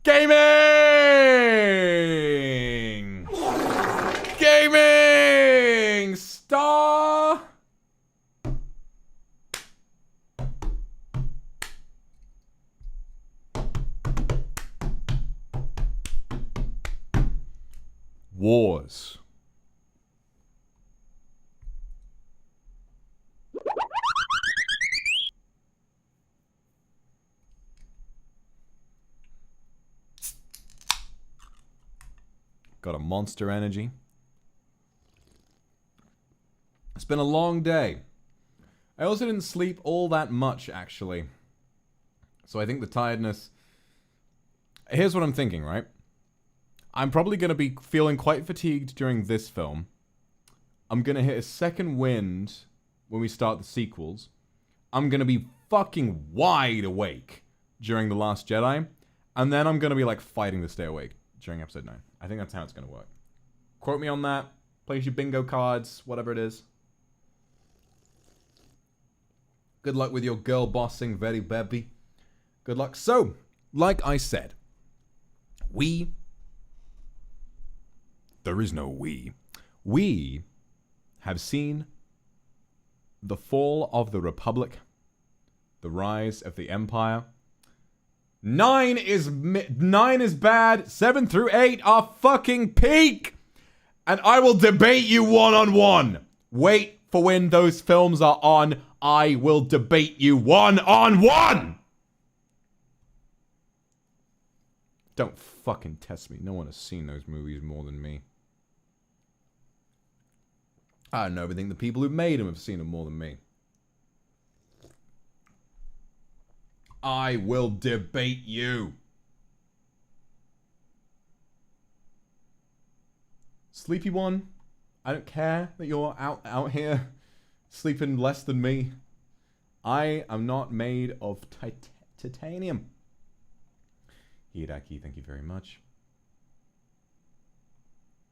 Gaming! Gaming! Star! Wars. Got a monster energy. It's been a long day. I also didn't sleep all that much, actually. So I think the tiredness... Here's what I'm thinking, right? I'm probably going to be feeling quite fatigued during this film. I'm going to hit a second wind when we start the sequels. I'm going to be fucking wide awake during The Last Jedi. And then I'm going to be like fighting to stay awake during episode 9. I think that's how it's going to work. Quote me on that. Place your bingo cards, whatever it is. Good luck with your girl bossing, very baby. Good luck. So, like I said, there is no we. We have seen the fall of the Republic, the rise of the Empire. 9 is bad. 7 through 8 are fucking peak. And I will debate you one-on-one. Wait for when those films are on. I will debate you one-on-one. Don't fucking test me. No one has seen those movies more than me. I don't know everything. The people who made them have seen them more than me. I will debate you. Sleepy one, I don't care that you're out here sleeping less than me. I am not made of titanium. Hiraki, thank you very much.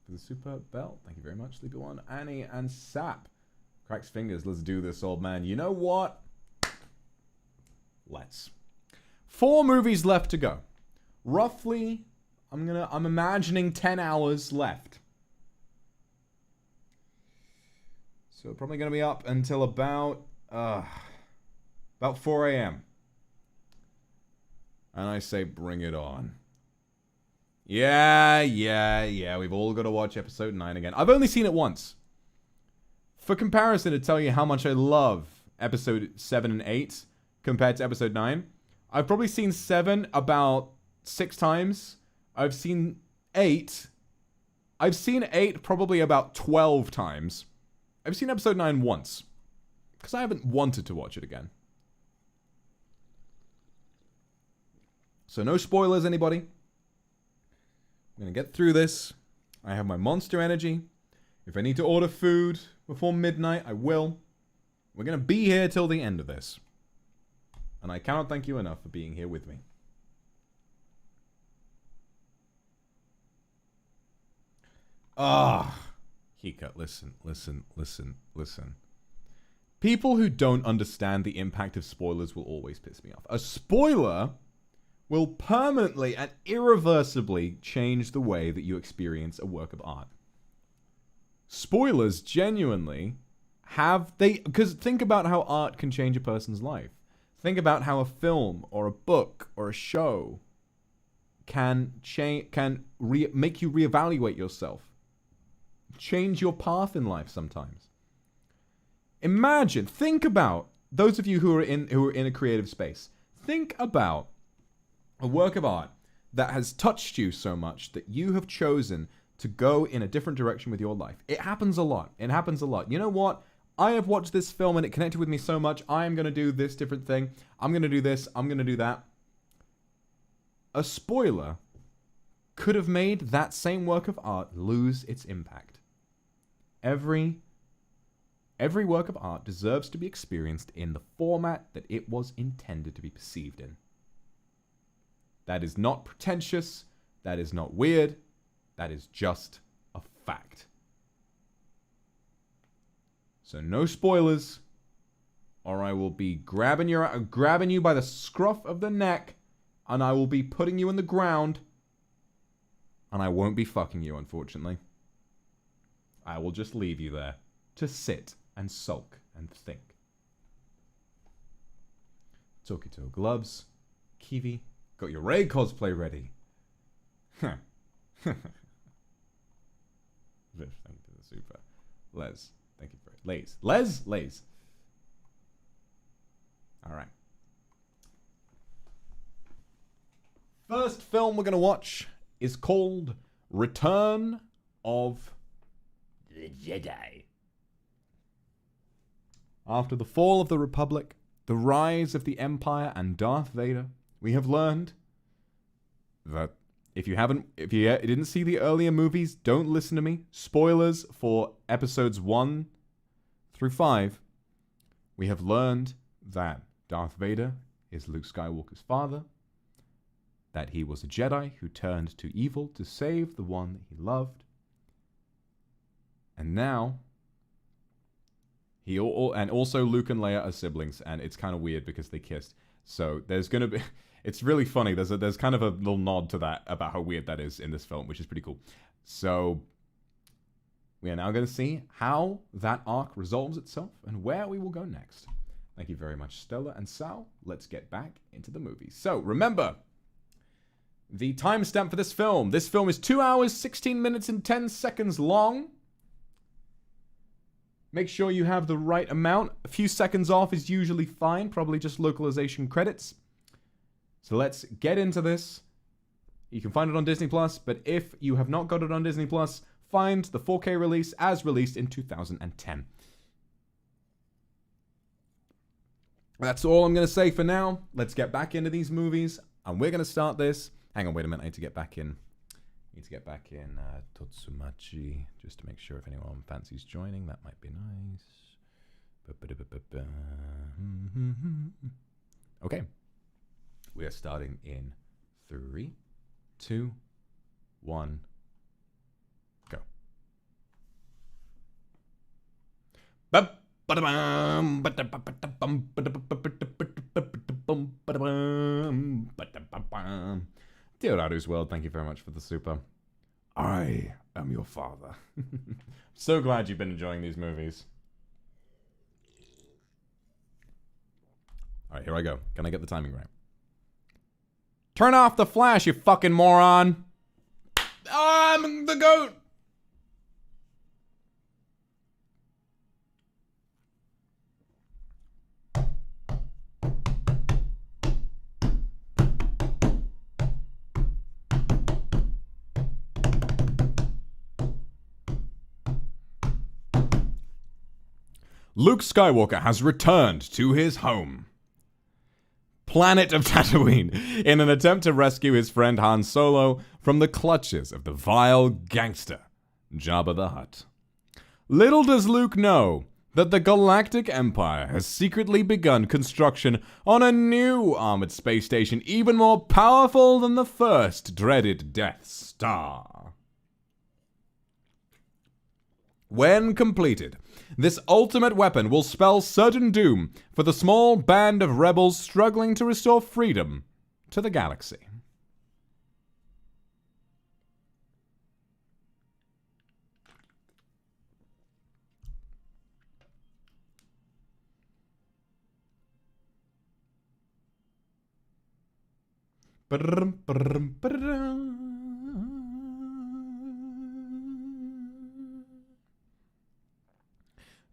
For the super belt, thank you very much. Sleepy one, Annie and Sap. Cracks fingers, let's do this, old man. You know what? Let's. 4 movies left to go. Roughly, I'm imagining 10 hours left. So probably gonna be up until about 4 a.m. And I say bring it on. Yeah, we've all got to watch episode 9 again. I've only seen it once. For comparison, to tell you how much I love episode 7 and 8 compared to episode 9, I've probably seen 7 about 6 times. I've seen 8 probably about 12 times. I've seen episode 9 once. because I haven't wanted to watch it again. So no spoilers, anybody. I'm going to get through this. I have my monster energy. If I need to order food before midnight, I will. We're going to be here till the end of this. And I cannot thank you enough for being here with me. Hika, listen. People who don't understand the impact of spoilers will always piss me off. A spoiler will permanently and irreversibly change the way that you experience a work of art. Spoilers genuinely because think about how art can change a person's life. Think about how a film or a book or a show can make you reevaluate yourself. Change your path in life sometimes. Think about those of you who are in a creative space. Think about a work of art that has touched you so much that you have chosen to go in a different direction with your life. It happens a lot. You know what? I have watched this film and it connected with me so much. I am going to do this different thing. I'm going to do this. I'm going to do that. A spoiler could have made that same work of art lose its impact. Every work of art deserves to be experienced in the format that it was intended to be perceived in. That is not pretentious. That is not weird. That is just a fact. So no spoilers, or I will be grabbing you by the scruff of the neck, and I will be putting you in the ground, and I won't be fucking you, unfortunately. I will just leave you there to sit and sulk and think. Tokito gloves. Kiwi, got your Ray cosplay ready. Viv, thank you for the super. Les, thank you for it. Les. All right. First film we're going to watch is called Return of the Jedi. After the fall of the Republic, the rise of the Empire, and Darth Vader, we have learned that if you didn't see the earlier movies, don't listen to me. Spoilers for episodes 1 through 5. We have learned that Darth Vader is Luke Skywalker's father, that he was a Jedi who turned to evil to save the one that he loved, and now and also Luke and Leia are siblings, and it's kind of weird because they kissed. So there's gonna be, it's really funny. There's kind of a little nod to that about how weird that is in this film, which is pretty cool. So we are now going to see how that arc resolves itself and where we will go next. Thank you very much, Stella and Sal. Let's get back into the movie. So remember, the timestamp for this film. This film is 2 hours, 16 minutes, and 10 seconds long. Make sure you have the right amount. A few seconds off is usually fine. Probably just localization credits. So let's get into this. You can find it on Disney+, but if you have not got it on Disney+, find the 4K release as released in 2010. That's all I'm going to say for now. Let's get back into these movies, and we're going to start this. Hang on, wait a minute. I need to get back in Totsumachi, just to make sure if anyone fancies joining. That might be nice. Okay. We are starting in 3, 2, 1, go. Dear Aru's World, thank you very much for the super. I am your father. So glad you've been enjoying these movies. Alright, here I go. Can I get the timing right? Turn off the flash, you fucking moron! I'm the goat! Luke Skywalker has returned to his home, planet of Tatooine, in an attempt to rescue his friend Han Solo from the clutches of the vile gangster, Jabba the Hutt. Little does Luke know that the Galactic Empire has secretly begun construction on a new armored space station even more powerful than the first dreaded Death Star. When completed, this ultimate weapon will spell certain doom for the small band of rebels struggling to restore freedom to the galaxy.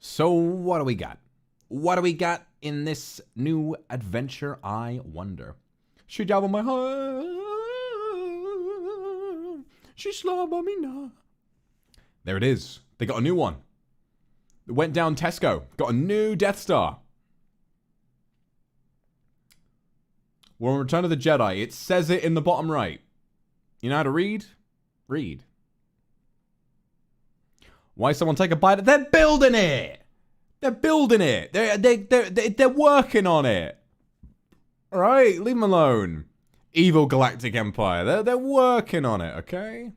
So what do we got? What do we got in this new adventure, I wonder? She jabba my heart. She slobber me now. There it is. They got a new one. It went down Tesco. Got a new Death Star. We're on Return of the Jedi. It says it in the bottom right. You know how to read? Read. Why someone take a bite? They're building it. They're building it. They're working on it. All right, leave them alone. Evil Galactic Empire. They're working on it. Okay.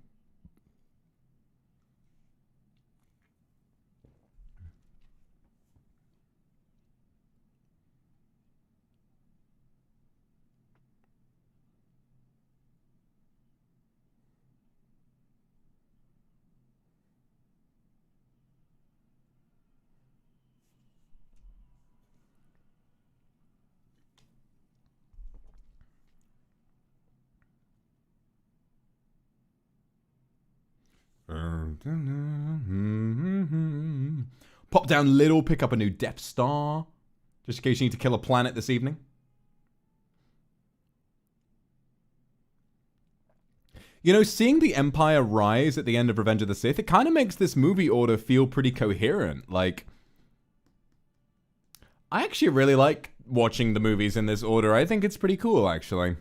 Pop down little, pick up a new Death Star. Just in case you need to kill a planet this evening. You know, seeing the Empire rise at the end of Revenge of the Sith, it kind of makes this movie order feel pretty coherent. Like, I actually really like watching the movies in this order. I think it's pretty cool, actually.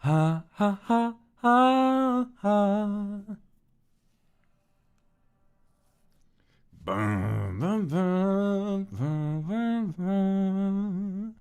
Ha ha ha ha ha. Bum, bum, bum, bum, bum, bum.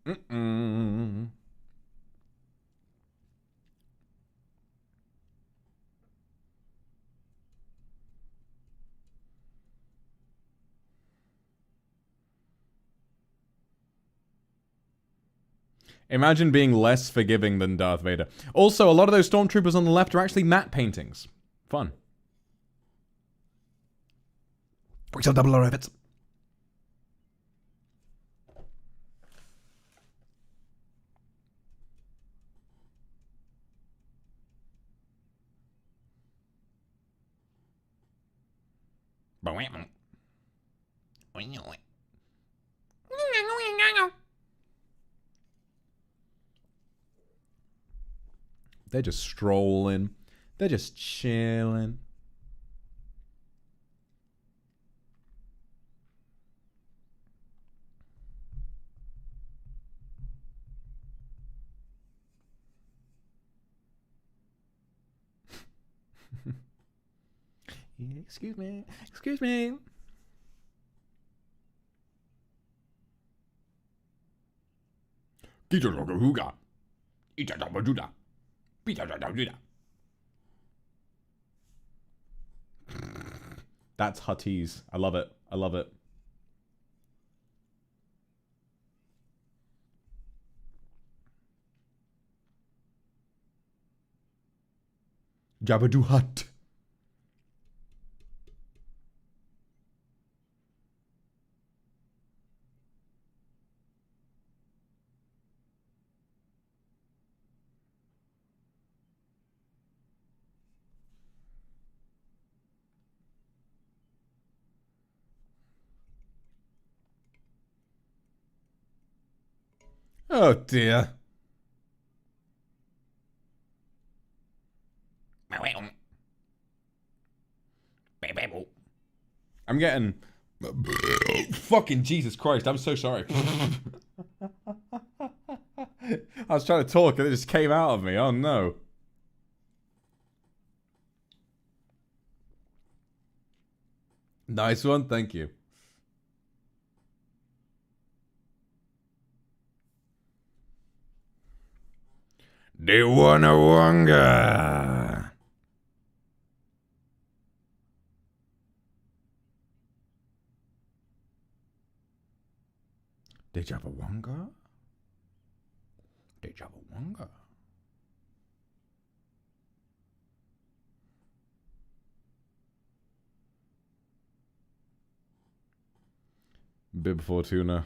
Mm-mm. Imagine being less forgiving than Darth Vader. Also, a lot of those stormtroopers on the left are actually matte paintings. Fun. Quick sell double rabbits. They're just strolling. They're just chilling. Excuse me. Excuse me. That's Huttese. I love it. I love it. Jabba Hut. Oh dear. I'm getting... Fucking Jesus Christ, I'm so sorry. I was trying to talk and it just came out of me. Oh no. Nice one, thank you. De Wonawanga. De Jabawanga? De Jabawanga. Bib Fortuna.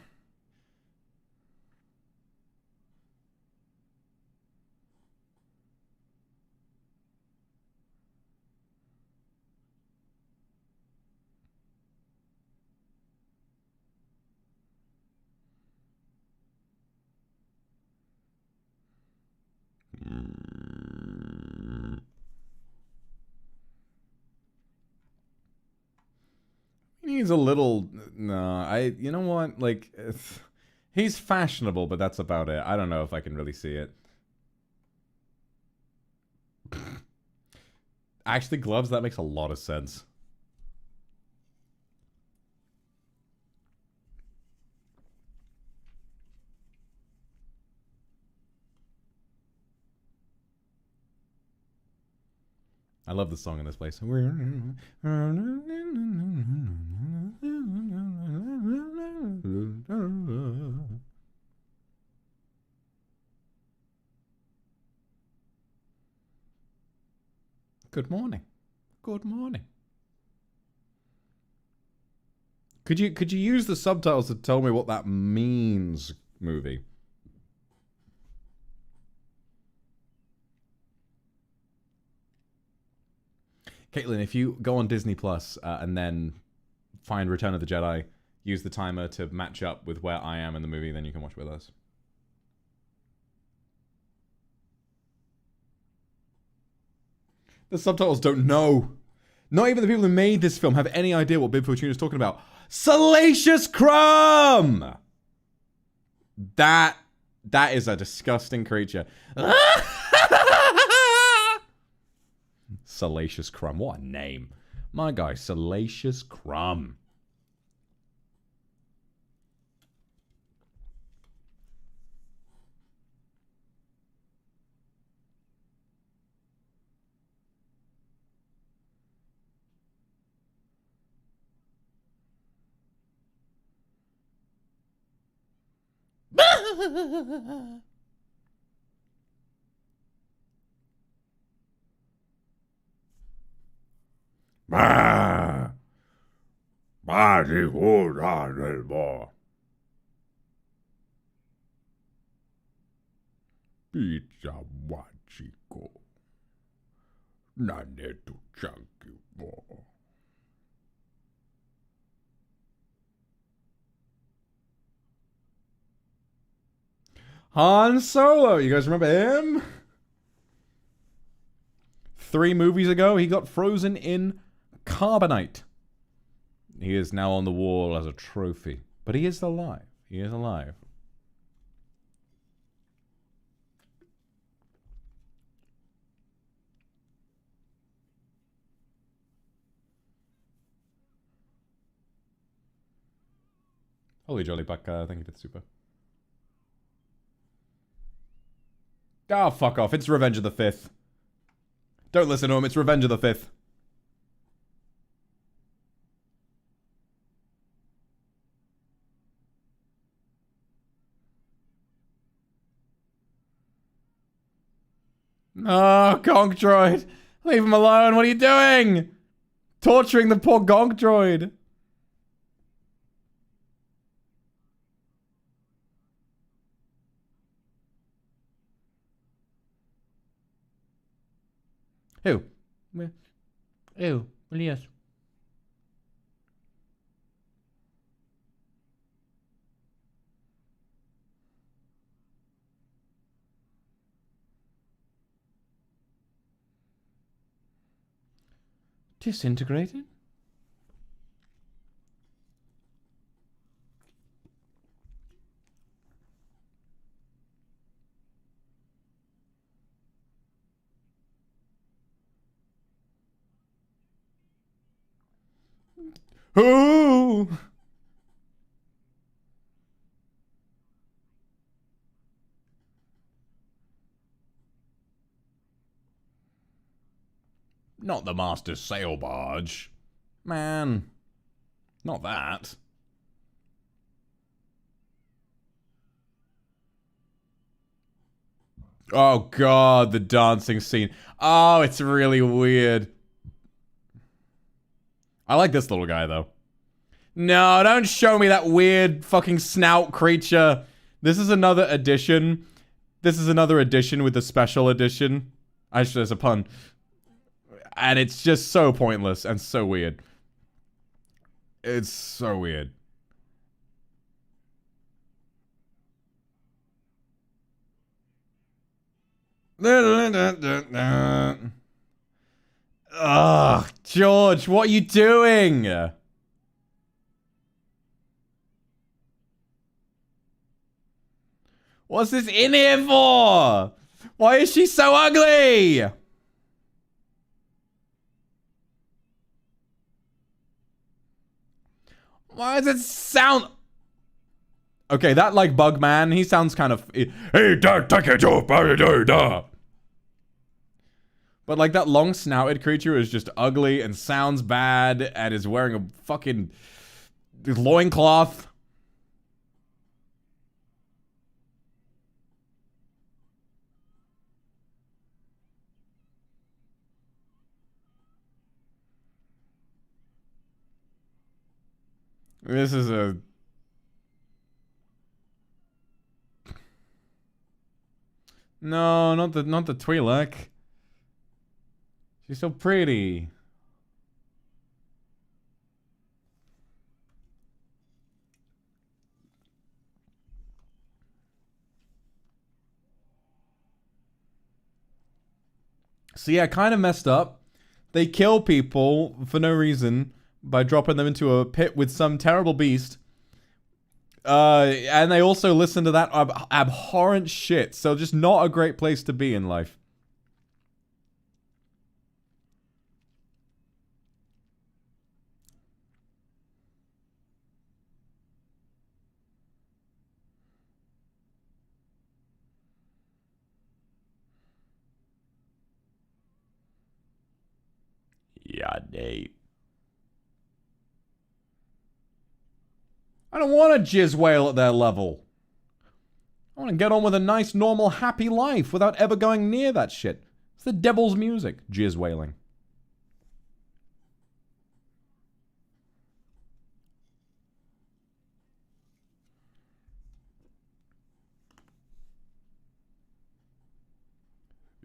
He's a little... No, you know what? Like, he's fashionable, but that's about it. I don't know if I can really see it. Actually, gloves, that makes a lot of sense. I love the song in this place. Good morning. Good morning. Could you use the subtitles to tell me what that means, movie? Caitlin, if you go on Disney Plus and then find Return of the Jedi, use the timer to match up with where I am in the movie, then you can watch with us. The subtitles don't know. Not even the people who made this film have any idea what Bib Fortuna is talking about. Salacious crumb! That is a disgusting creature. Salacious crumb. What a name. My guy, Salacious crumb. Pizza Wachiko. Nane tu chunky bo. Han Solo, you guys remember him? 3 movies ago, he got frozen in carbonite. He is now on the wall as a trophy. But he is alive. He is alive. Holy jolly buck, thank you for the super. Oh, fuck off. It's Revenge of the 5th. Don't listen to him. It's Revenge of the 5th. Oh, Gonk Droid. Leave him alone. What are you doing? Torturing the poor Gonk Droid. Who? Who? Well, yes. Disintegrated? Who? Not the Master's sail barge. Man. Not that. Oh god, the dancing scene. Oh, it's really weird. I like this little guy, though. No, don't show me that weird fucking snout creature. This is another edition. This is another edition with the special edition. Actually, there's a pun. And it's just so pointless and so weird. It's so weird. Ugh, George, what are you doing? What's this in here for? Why is she so ugly? Why does it sound... Okay, that like bug man, he sounds kind of... Hey, Dad, take it off, da. But like that long snouted creature is just ugly and sounds bad and is wearing a fucking loincloth. This is a... No, not the Twi'lek. She's so pretty. See, I kind of messed up. They kill people for no reason by dropping them into a pit with some terrible beast. And they also listen to that abhorrent shit. So just not a great place to be in life. Yeah, Nate. I don't want a jizz whale at their level. I want to get on with a nice, normal, happy life without ever going near that shit. It's the devil's music, jizz whaling.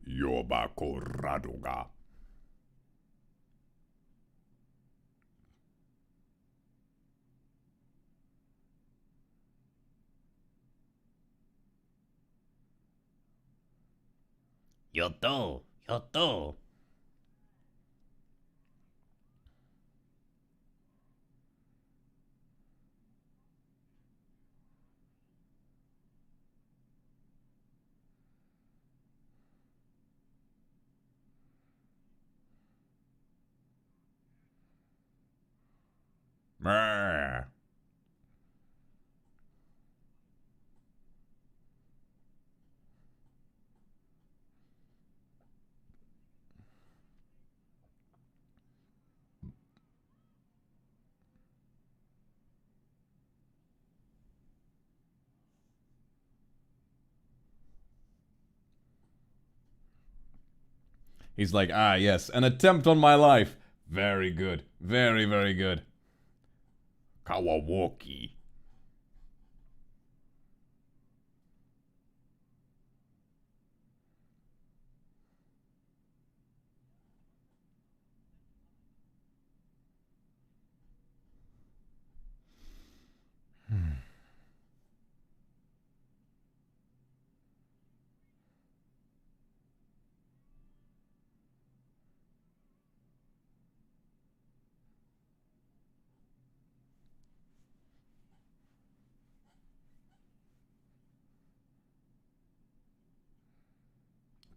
Yobako Raduga. Yoto, Yoto. Brr. He's like, ah, yes, an attempt on my life. Very good. Very, very good. Kawawaki.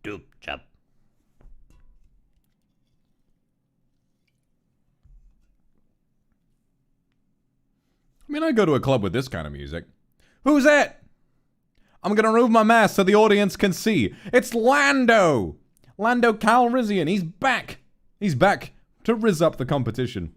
Doop chop. I mean, I go to a club with this kind of music. Who's it? I'm gonna remove my mask so the audience can see. It's Lando! Lando Calrissian. He's back. He's back to rizz up the competition.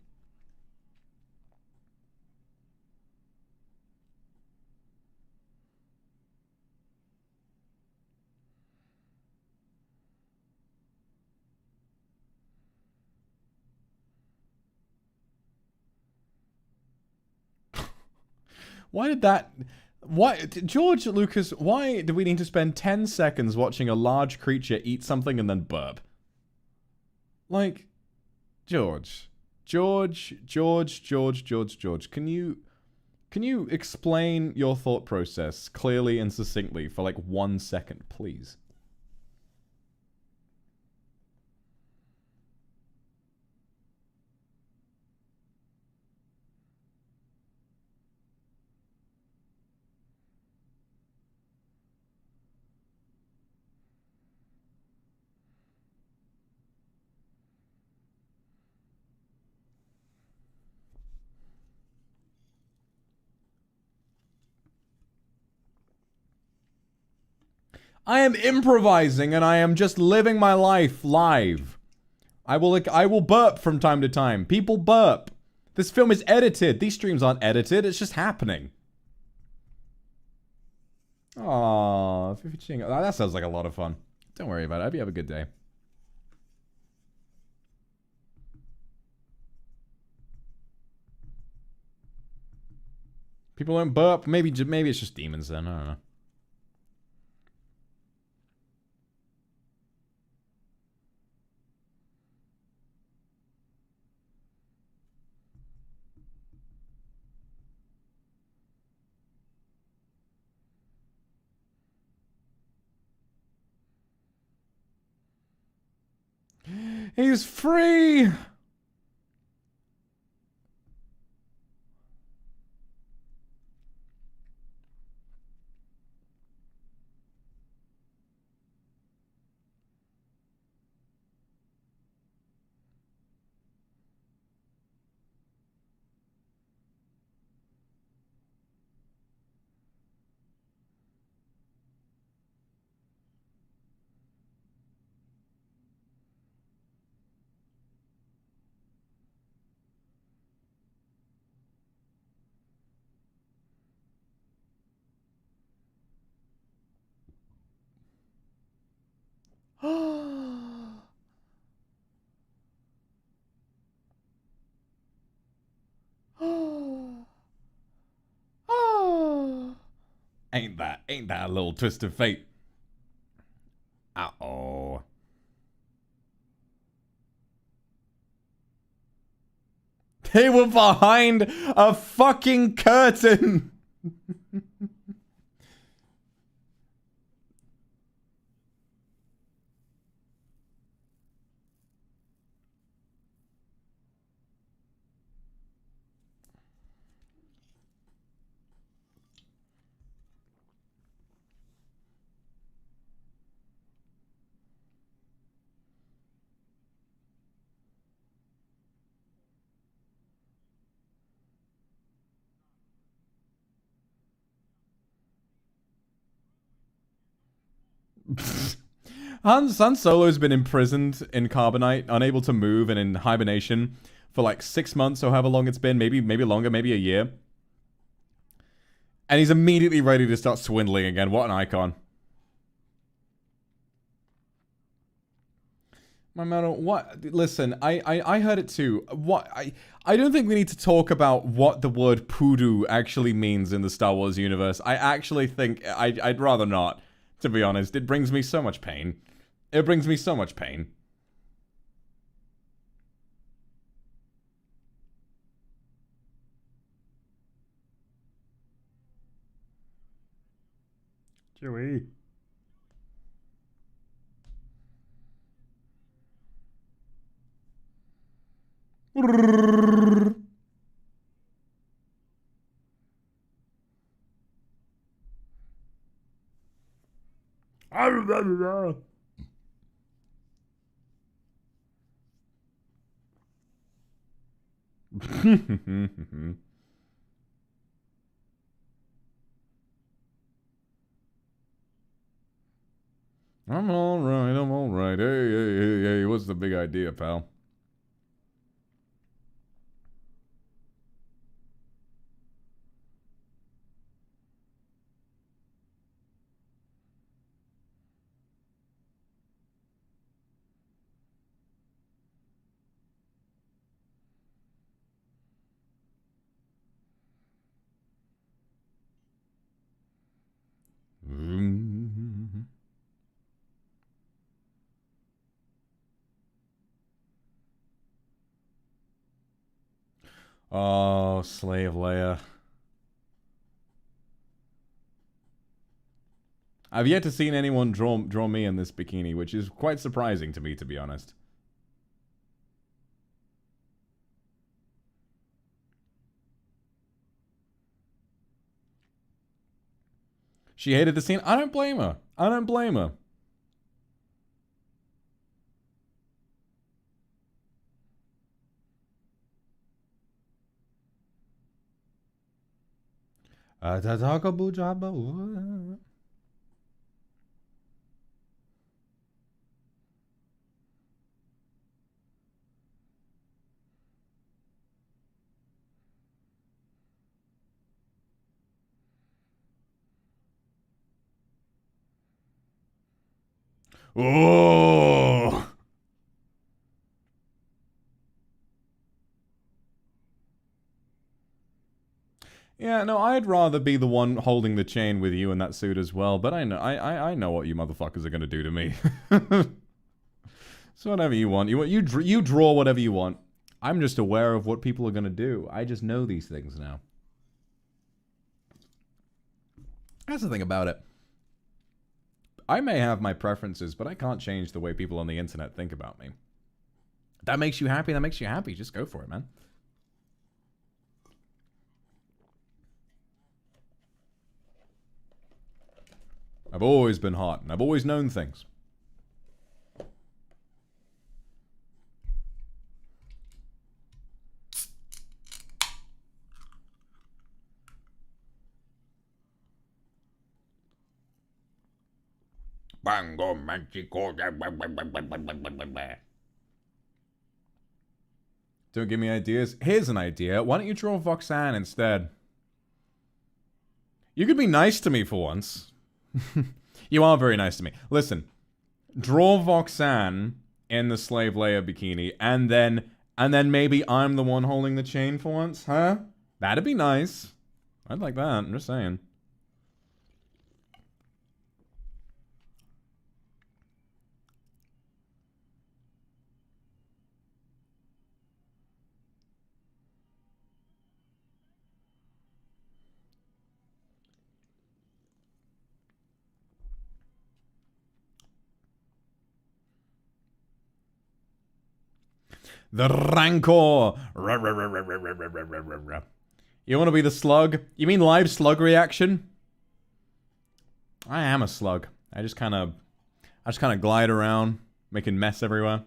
Why did that... Why... George Lucas, why do we need to spend 10 seconds watching a large creature eat something and then burp? Like... George. George. Can you explain your thought process clearly and succinctly for like 1 second, please? I am improvising and I am just living my life live. I will burp from time to time. People burp. This film is edited. These streams aren't edited. It's just happening. Aww, that sounds like a lot of fun. Don't worry about it. I hope you have a good day. People don't burp. Maybe it's just demons then. I don't know. He's free! Ain't that a little twist of fate? Uh-oh. They were behind a fucking curtain. Han Solo's been imprisoned in Carbonite, unable to move and in hibernation for like 6 months or however long it's been, maybe longer, maybe a year. And he's immediately ready to start swindling again. What an icon. No matter what, listen, I heard it too. I don't think we need to talk about what the word poodoo actually means in the Star Wars universe. I actually think I'd rather not, to be honest. It brings me so much pain. It brings me so much pain. Chewie. I'm alright, I'm alright. Hey, what's the big idea, pal? Oh, Slave Leia. I've yet to see anyone draw me in this bikini, which is quite surprising to me, to be honest. She hated the scene. I don't blame her. I don't blame her. Oh! Yeah, no, I'd rather be the one holding the chain with you in that suit as well, but I know what you motherfuckers are gonna do to me. So whatever you want. You draw whatever you want. I'm just aware of what people are gonna do. I just know these things now. That's the thing about it. I may have my preferences, but I can't change the way people on the internet think about me. That makes you happy, that makes you happy. Just go for it, man. I've always been hot, and I've always known things. Bango Magico. Don't give me ideas. Here's an idea. Why don't you draw Voxan instead? You could be nice to me for once. You are very nice to me. Listen, draw Voxan in the Slave Leia bikini, and then maybe I'm the one holding the chain for once, huh? That'd be nice. I'd like that. I'm just saying. The Rancor. You want to be the slug? You mean live slug reaction? I am a slug. I just kind of glide around, making mess everywhere.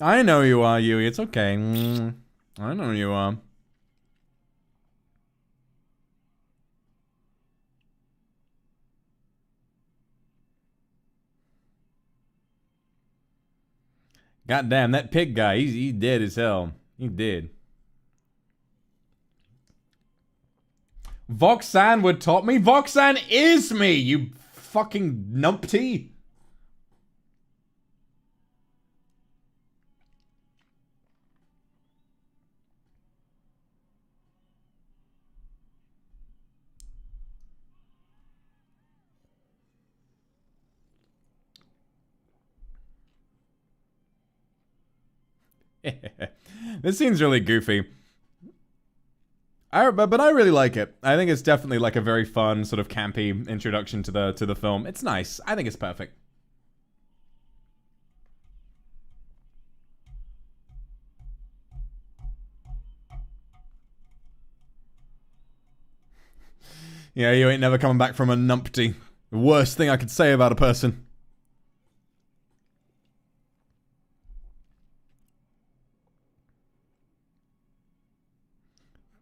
I know you are, Yui. It's okay. I know you are. Goddamn, that pig guy, he's dead as hell. He's dead. Voxan would top me? Voxan is me, you fucking numpty. This scene's really goofy. But I really like it. I think it's definitely like a very fun, sort of campy introduction to the film. It's nice. I think it's perfect. Yeah, you ain't never coming back from a numpty. The worst thing I could say about a person.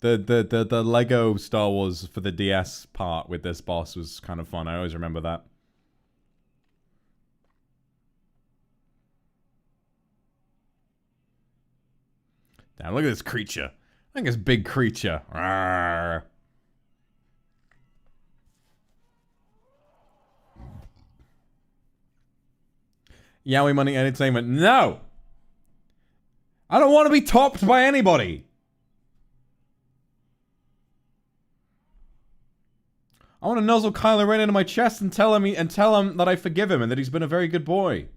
The Lego Star Wars for the DS part with this boss was kind of fun. I always remember that. Damn, look at this creature. I think it's big creature. Rawr. Yowie Money Entertainment. No! I don't want to be topped by anybody. I want to nuzzle Kylo Ren into my chest and tell him that I forgive him and that he's been a very good boy.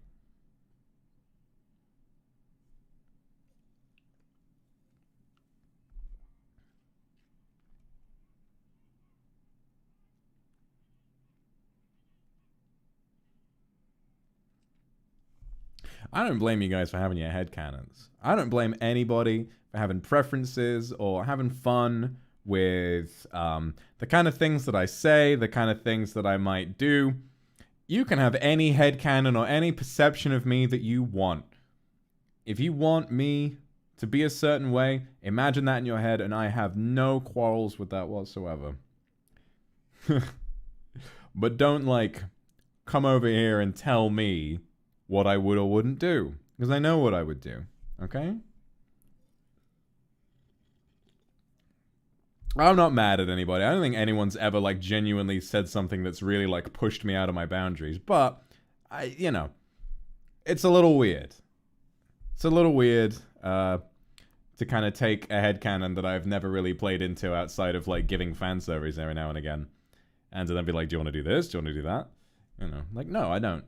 I don't blame you guys for having your headcanons. I don't blame anybody for having preferences or having fun with the kind of things that I say, the kind of things that I might do. You can have any headcanon or any perception of me that you want. If you want me to be a certain way, imagine that in your head, and I have no quarrels with that whatsoever. But don't, like, come over here and tell me what I would or wouldn't do. Because I know what I would do. Okay? I'm not mad at anybody. I don't think anyone's ever, like, genuinely said something that's really, like, pushed me out of my boundaries. But, you know, it's a little weird. It's a little weird to kind of take a headcanon that I've never really played into outside of, like, giving fan service every now and again. And to then be like, do you want to do this? Do you want to do that? You know, like, no, I don't.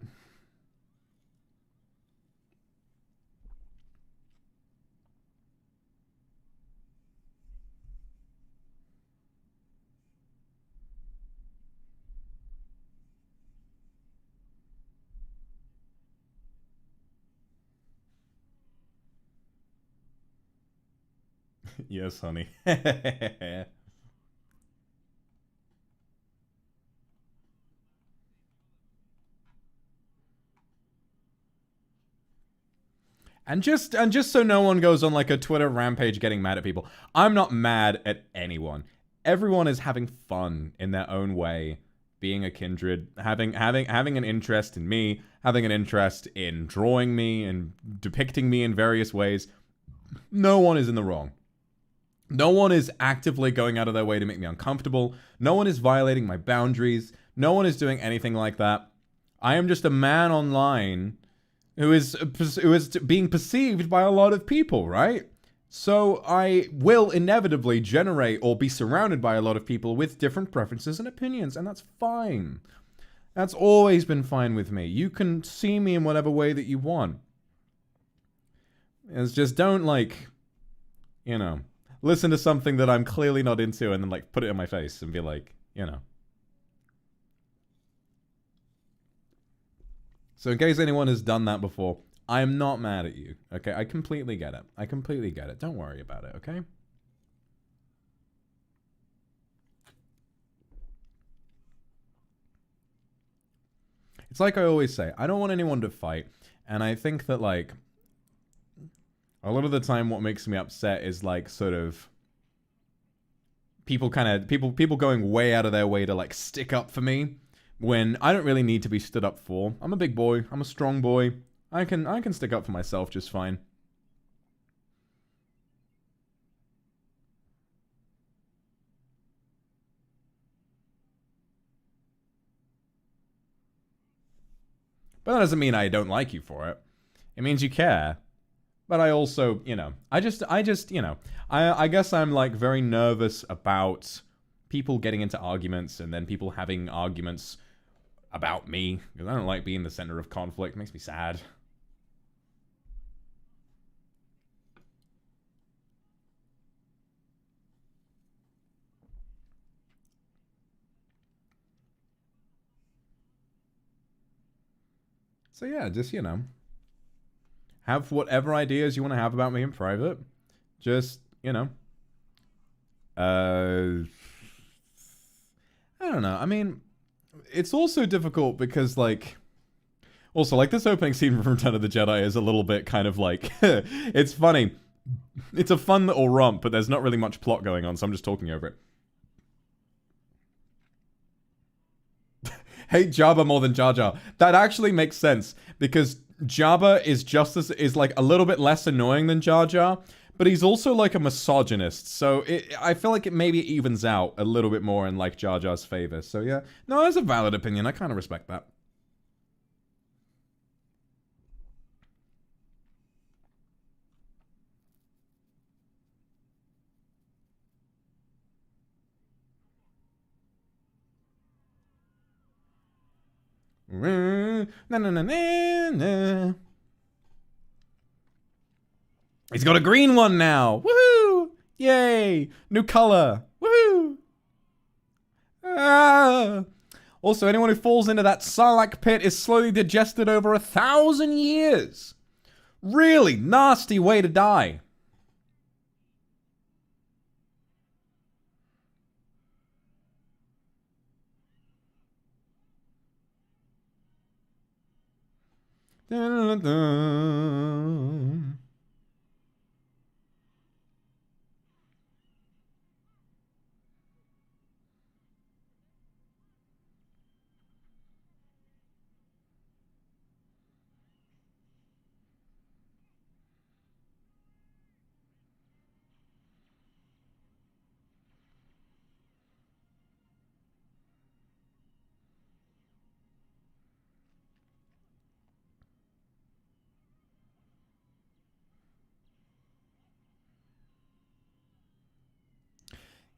Yes, honey. And just so no one goes on like a Twitter rampage getting mad at people, I'm not mad at anyone. Everyone is having fun in their own way, being a kindred, having an interest in me, having an interest in drawing me and depicting me in various ways. No one is in the wrong. No one is actively going out of their way to make me uncomfortable. No one is violating my boundaries. No one is doing anything like that. I am just a man online who is being perceived by a lot of people, right? So I will inevitably generate or be surrounded by a lot of people with different preferences and opinions, and that's fine. That's always been fine with me. You can see me in whatever way that you want. It's just don't, like, you know, listen to something that I'm clearly not into and then, like, put it in my face and be like, you know. So in case anyone has done that before, I am not mad at you, okay? I completely get it. I completely get it. Don't worry about it, okay? It's like I always say, I don't want anyone to fight, and I think that, like, a lot of the time what makes me upset is, like, sort of people going way out of their way to, like, stick up for me when I don't really need to be stood up for. I'm a big boy. I'm a strong boy. I can stick up for myself just fine. But that doesn't mean I don't like you for it. It means you care. But I also, you know, I just, you know, I guess I'm like very nervous about people getting into arguments and then people having arguments about me. Because I don't like being the center of conflict. It makes me sad. So yeah, just, you know, have whatever ideas you want to have about me in private. Just, you know. I don't know. I mean, it's also difficult because, like... Also, like, this opening scene from Return of the Jedi is a little bit kind of like... it's funny. It's a fun little romp, but there's not really much plot going on, so I'm just talking over it. Hate Jabba more than Jar Jar. That actually makes sense, because Jabba is like a little bit less annoying than Jar Jar, but he's also like a misogynist, so I feel like it maybe evens out a little bit more in like Jar Jar's favor. So yeah, no, that's a valid opinion. I kind of respect that. Na, na, na, na, na. He's got a green one now. Woohoo! Yay! New color. Woohoo! Ah. Also, anyone who falls into that Sarlacc pit is slowly digested over 1,000 years. Really nasty way to die. Dun, dun, dun.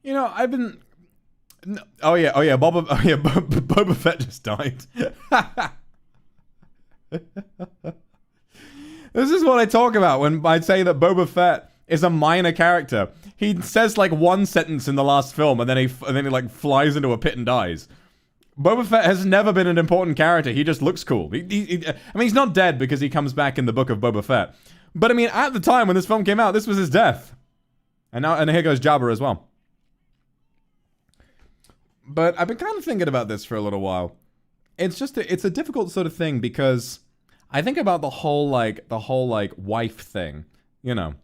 You know, I've been... Oh yeah, Boba Fett just died. This is what I talk about when I say that Boba Fett is a minor character. He says like one sentence in the last film, and then he like flies into a pit and dies. Boba Fett has never been an important character. He just looks cool. I mean, he's not dead because he comes back in the book of Boba Fett. But I mean, at the time when this film came out, this was his death. And here goes Jabba as well. But I've been kind of thinking about this for a little while. It's a difficult sort of thing because I think about the whole wife thing, you know.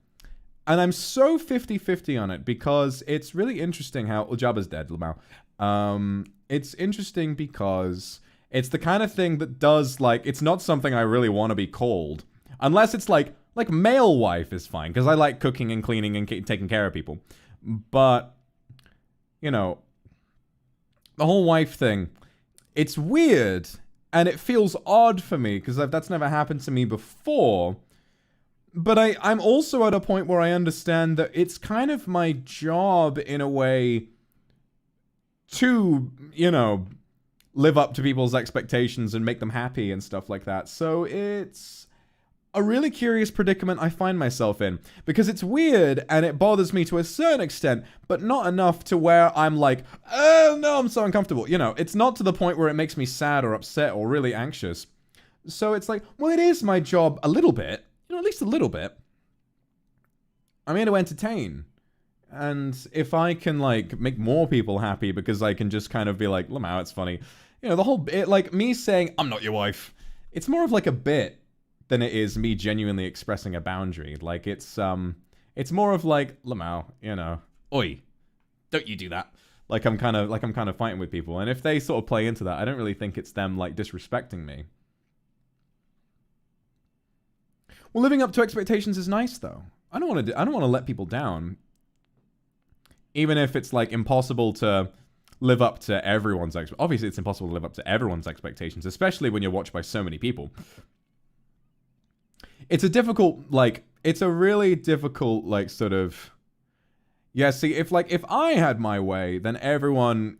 And I'm so 50-50 on it because it's really interesting how... Well, Jabba's dead, Lamau. It's interesting because it's the kind of thing that does, like... It's not something I really want to be called. Unless it's like male wife is fine. Because I like cooking and cleaning and taking care of people. But, you know... The whole wife thing, it's weird, and it feels odd for me, because that's never happened to me before. But I'm also at a point where I understand that it's kind of my job, in a way, to, you know, live up to people's expectations and make them happy and stuff like that. So it's a really curious predicament I find myself in, because it's weird and it bothers me to a certain extent, but not enough to where I'm like, oh no, I'm so uncomfortable. You know, it's not to the point where it makes me sad or upset or really anxious. So it's like, well, it is my job a little bit, you know, at least a little bit. I'm here to entertain. And if I can, like, make more people happy because I can just kind of be like, Lamau, it's funny. You know, the whole bit, like, me saying, I'm not your wife. It's more of like a bit than it is me genuinely expressing a boundary. Like, it's more of like, Lamau, you know, oi, don't you do that. Like I'm kind of fighting with people. And if they sort of play into that, I don't really think it's them, like, disrespecting me. Well, living up to expectations is nice, though. I don't want to let people down. Even if it's, like, impossible to live up to everyone's obviously it's impossible to live up to everyone's expectations, especially when you're watched by so many people. It's a difficult, like, it's a really difficult, like, sort of, yeah, see, if I had my way, then everyone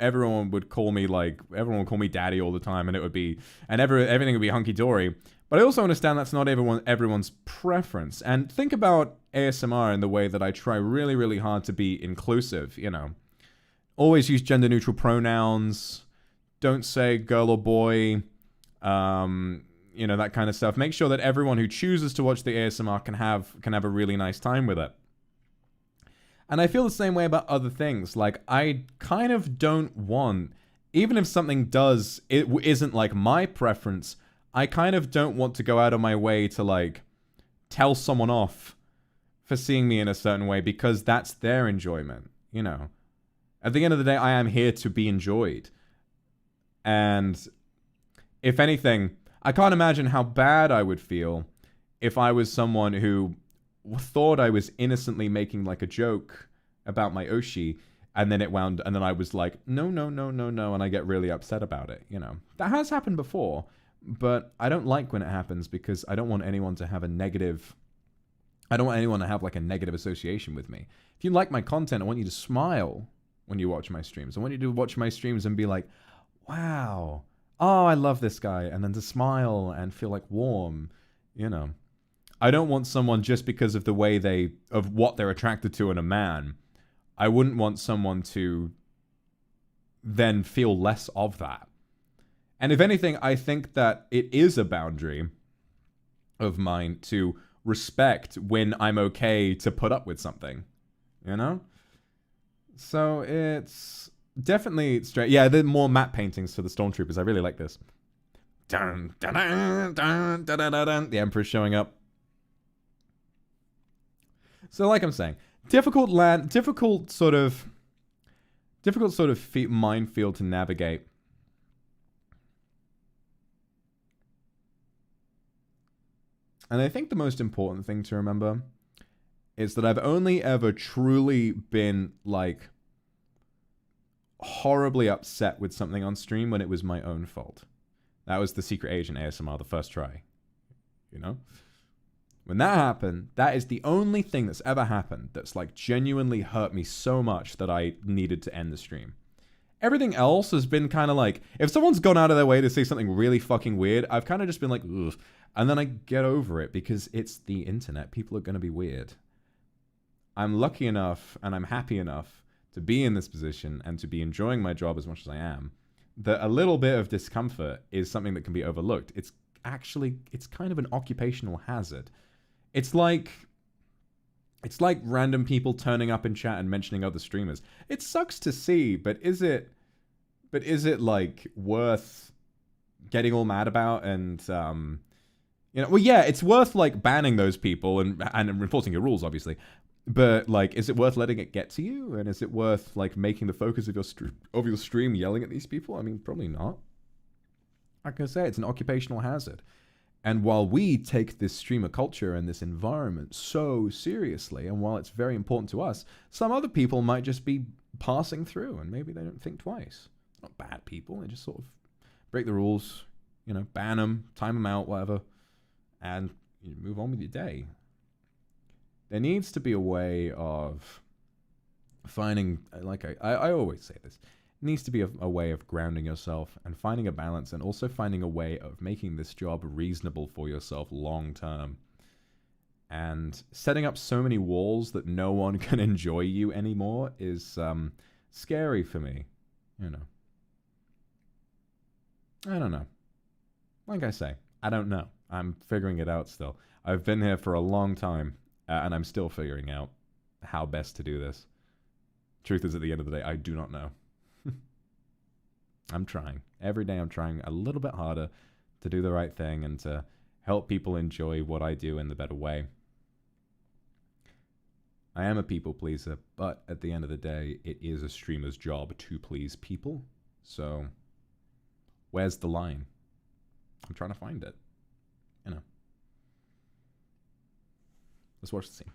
would call me, like, everyone would call me daddy all the time, and it would be, and everything would be hunky-dory. But I also understand that's not everyone's preference. And think about ASMR in the way that I try really, really hard to be inclusive, you know. Always use gender-neutral pronouns. Don't say girl or boy. You know, that kind of stuff. Make sure that everyone who chooses to watch the ASMR can have a really nice time with it. And I feel the same way about other things. Like, I kind of don't want, even if something isn't like my preference, I kind of don't want to go out of my way to, like, tell someone off for seeing me in a certain way because that's their enjoyment, you know. At the end of the day, I am here to be enjoyed. And if anything, I can't imagine how bad I would feel if I was someone who thought I was innocently making, like, a joke about my Oshi, and then I was like, no, and I get really upset about it, you know. That has happened before, but I don't like when it happens because I don't want anyone to have like, a negative association with me. If you like my content, I want you to smile when you watch my streams. I want you to watch my streams and be like, wow, oh, I love this guy, and then to smile and feel, like, warm, you know. I don't want someone just because of the way of what they're attracted to in a man. I wouldn't want someone to then feel less of that. And if anything, I think that it is a boundary of mine to respect when I'm okay to put up with something, you know? So it's definitely straight. Yeah, there are more matte paintings for the Stormtroopers. I really like this. Dun, dun, dun, dun, dun, dun, dun, dun. The Emperor's showing up. So, like I'm saying, difficult sort of minefield to navigate. And I think the most important thing to remember is that I've only ever truly been, like, horribly upset with something on stream when it was my own fault. That was the Secret Agent ASMR, the first try. You know? When that happened, that is the only thing that's ever happened that's, like, genuinely hurt me so much that I needed to end the stream. Everything else has been kind of like, if someone's gone out of their way to say something really fucking weird, I've kind of just been like, ugh. And then I get over it because it's the internet. People are going to be weird. I'm lucky enough and I'm happy enough to be in this position and to be enjoying my job as much as I am, that a little bit of discomfort is something that can be overlooked. It's kind of an occupational hazard. It's like random people turning up in chat and mentioning other streamers. It sucks to see, but is it like worth getting all mad about? And you know, well, yeah, it's worth, like, banning those people and enforcing your rules, obviously. But, like, is it worth letting it get to you? And is it worth, like, making the focus of your stream yelling at these people? I mean, probably not. Like I say, it's an occupational hazard. And while we take this streamer culture and this environment so seriously, and while it's very important to us, some other people might just be passing through, and maybe they don't think twice. Not bad people, they just sort of break the rules, you know, ban them, time them out, whatever, and you move on with your day. There needs to be a way of finding, like I always say this, it needs to be a way of grounding yourself and finding a balance, and also finding a way of making this job reasonable for yourself long term. And setting up so many walls that no one can enjoy you anymore is scary for me, you know. I don't know. Like I say, I don't know. I'm figuring it out still. I've been here for a long time, and I'm still figuring out how best to do this. Truth is, at the end of the day, I do not know. I'm trying. Every day I'm trying a little bit harder to do the right thing and to help people enjoy what I do in the better way. I am a people pleaser, but at the end of the day, it is a streamer's job to please people. So, where's the line? I'm trying to find it. You know. Let's watch the scene.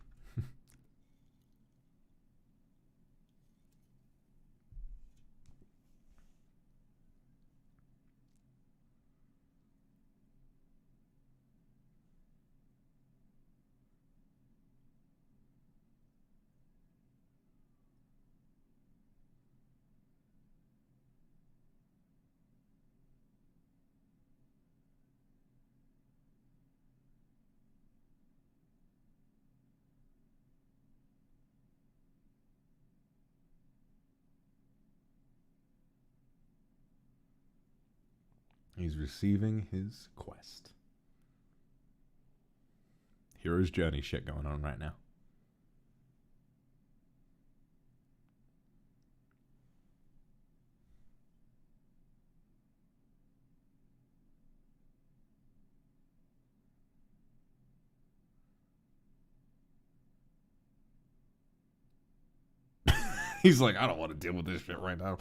He's receiving his quest. Hero's journey shit going on right now. He's like, I don't want to deal with this shit right now.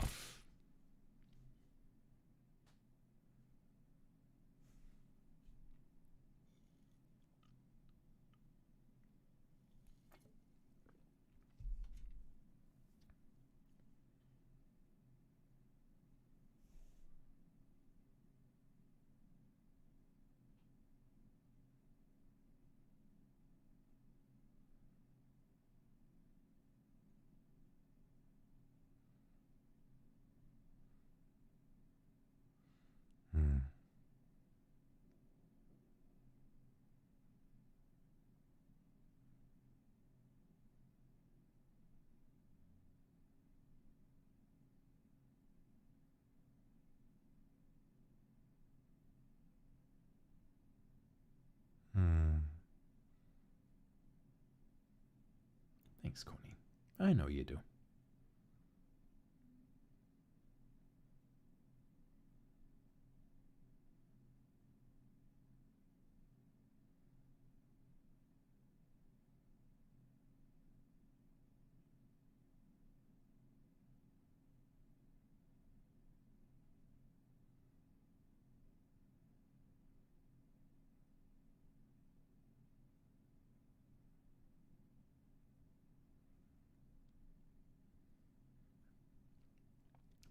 Thanks, Connie. I know you do.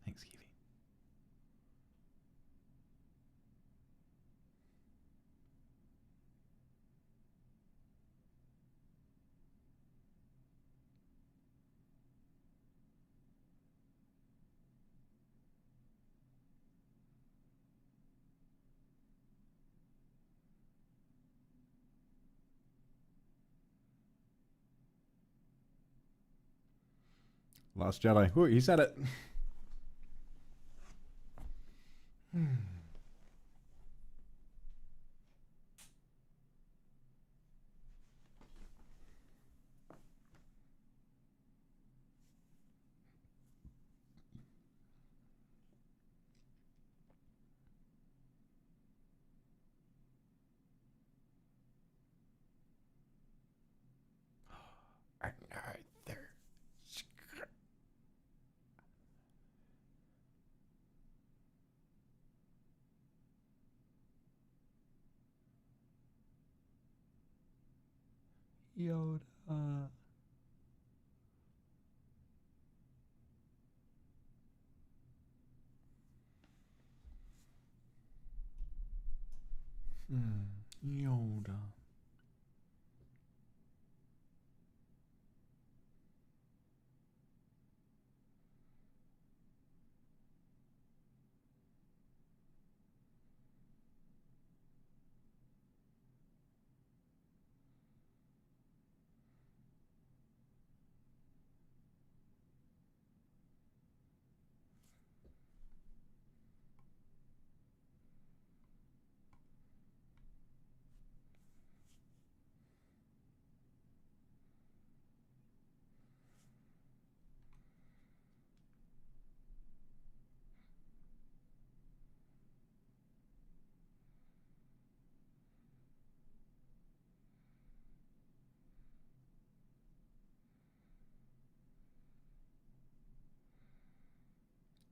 Thanks, Kiwi. Last Jedi. Ooh, he said it. There. Yoda. Yoda.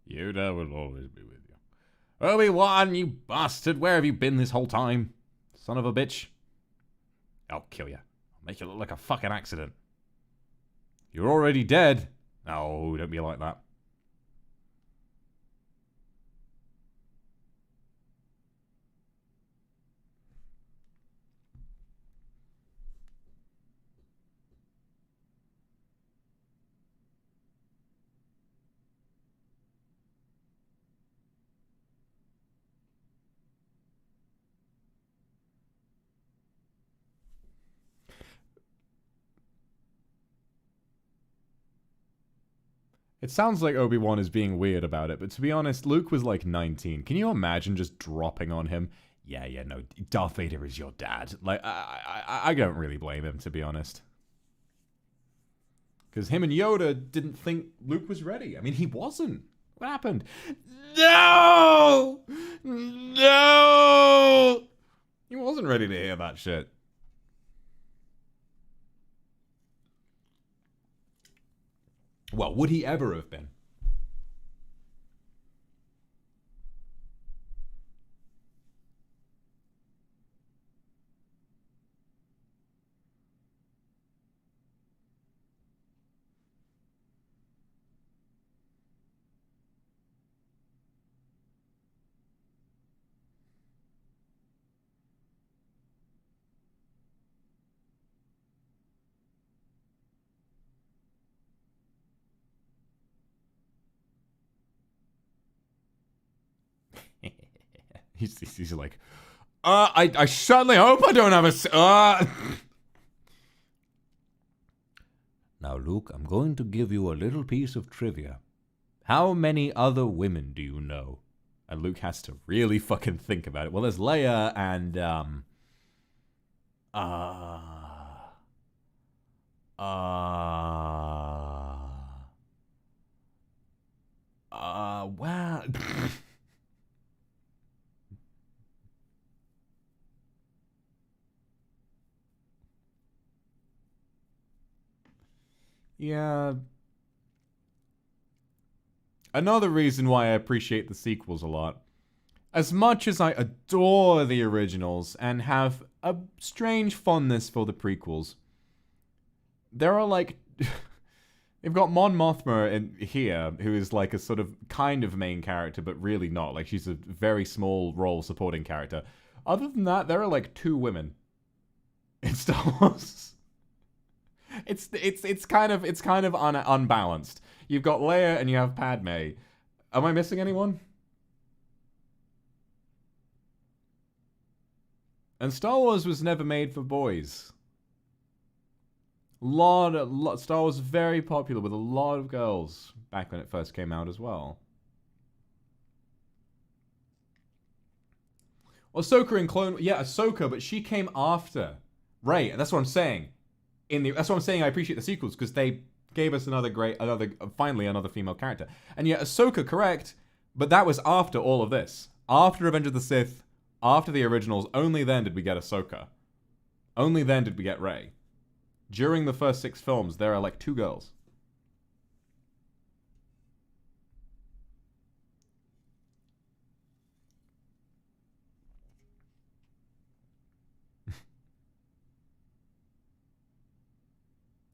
Yoda will always be with you. Obi-Wan, you bastard! Where have you been this whole time? Son of a bitch. I'll kill you. I'll make you look like a fucking accident. You're already dead. Oh, don't be like that. It sounds like Obi-Wan is being weird about it, but to be honest, Luke was like 19. Can you imagine just dropping on him? Yeah, no, Darth Vader is your dad. Like, I don't really blame him, to be honest. Because him and Yoda didn't think Luke was ready. I mean, he wasn't. What happened? No! No! He wasn't ready to hear that shit. Well, would he ever have been? He's like, I certainly hope I don't have a. Now, Luke, I'm going to give you a little piece of trivia. How many other women do you know? And Luke has to really fucking think about it. Well, there's Leia and wow. Yeah. Another reason why I appreciate the sequels a lot. As much as I adore the originals and have a strange fondness for the prequels, there are like... They've got Mon Mothma in here, who is like a sort of kind of main character, but really not. Like, she's a very small role supporting character. Other than that, there are like 2 women in Star Wars. It's kind of unbalanced. You've got Leia and you have Padme. Am I missing anyone? And Star Wars was never made for boys. Star Wars was very popular with a lot of girls back when it first came out as well. Ahsoka in Clone... Yeah, Ahsoka, but she came after Rey. And that's what I'm saying. That's what I'm saying I appreciate the sequels, because they gave us finally another female character. And yeah, Ahsoka, correct, but that was after all of this. After Revenge of the Sith, after the originals, only then did we get Ahsoka. Only then did we get Rey. During the first 6 films, there are like 2 girls.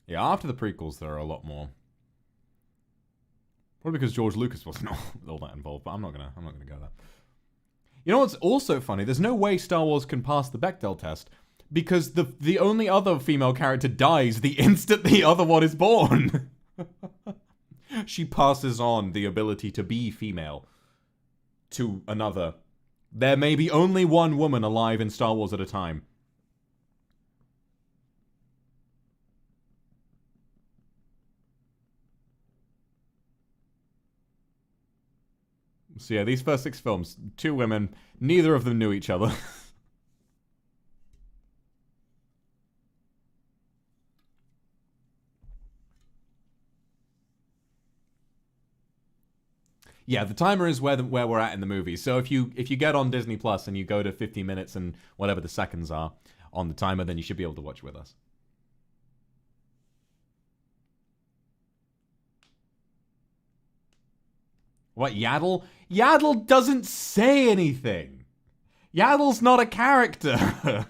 Yeah, after the prequels, there are a lot more. Probably because George Lucas wasn't all that involved, but I'm not gonna go there. You know what's also funny? There's no way Star Wars can pass the Bechdel test, because the only other female character dies the instant the other one is born. She passes on the ability to be female to another. There may be only one woman alive in Star Wars at a time. So yeah, these first 6 films, 2 women, neither of them knew each other. Yeah, the timer is where we're at in the movie. So if you get on Disney Plus and you go to 50 minutes and whatever the seconds are on the timer, then you should be able to watch with us. What, Yaddle? Yaddle doesn't say anything. Yaddle's not a character.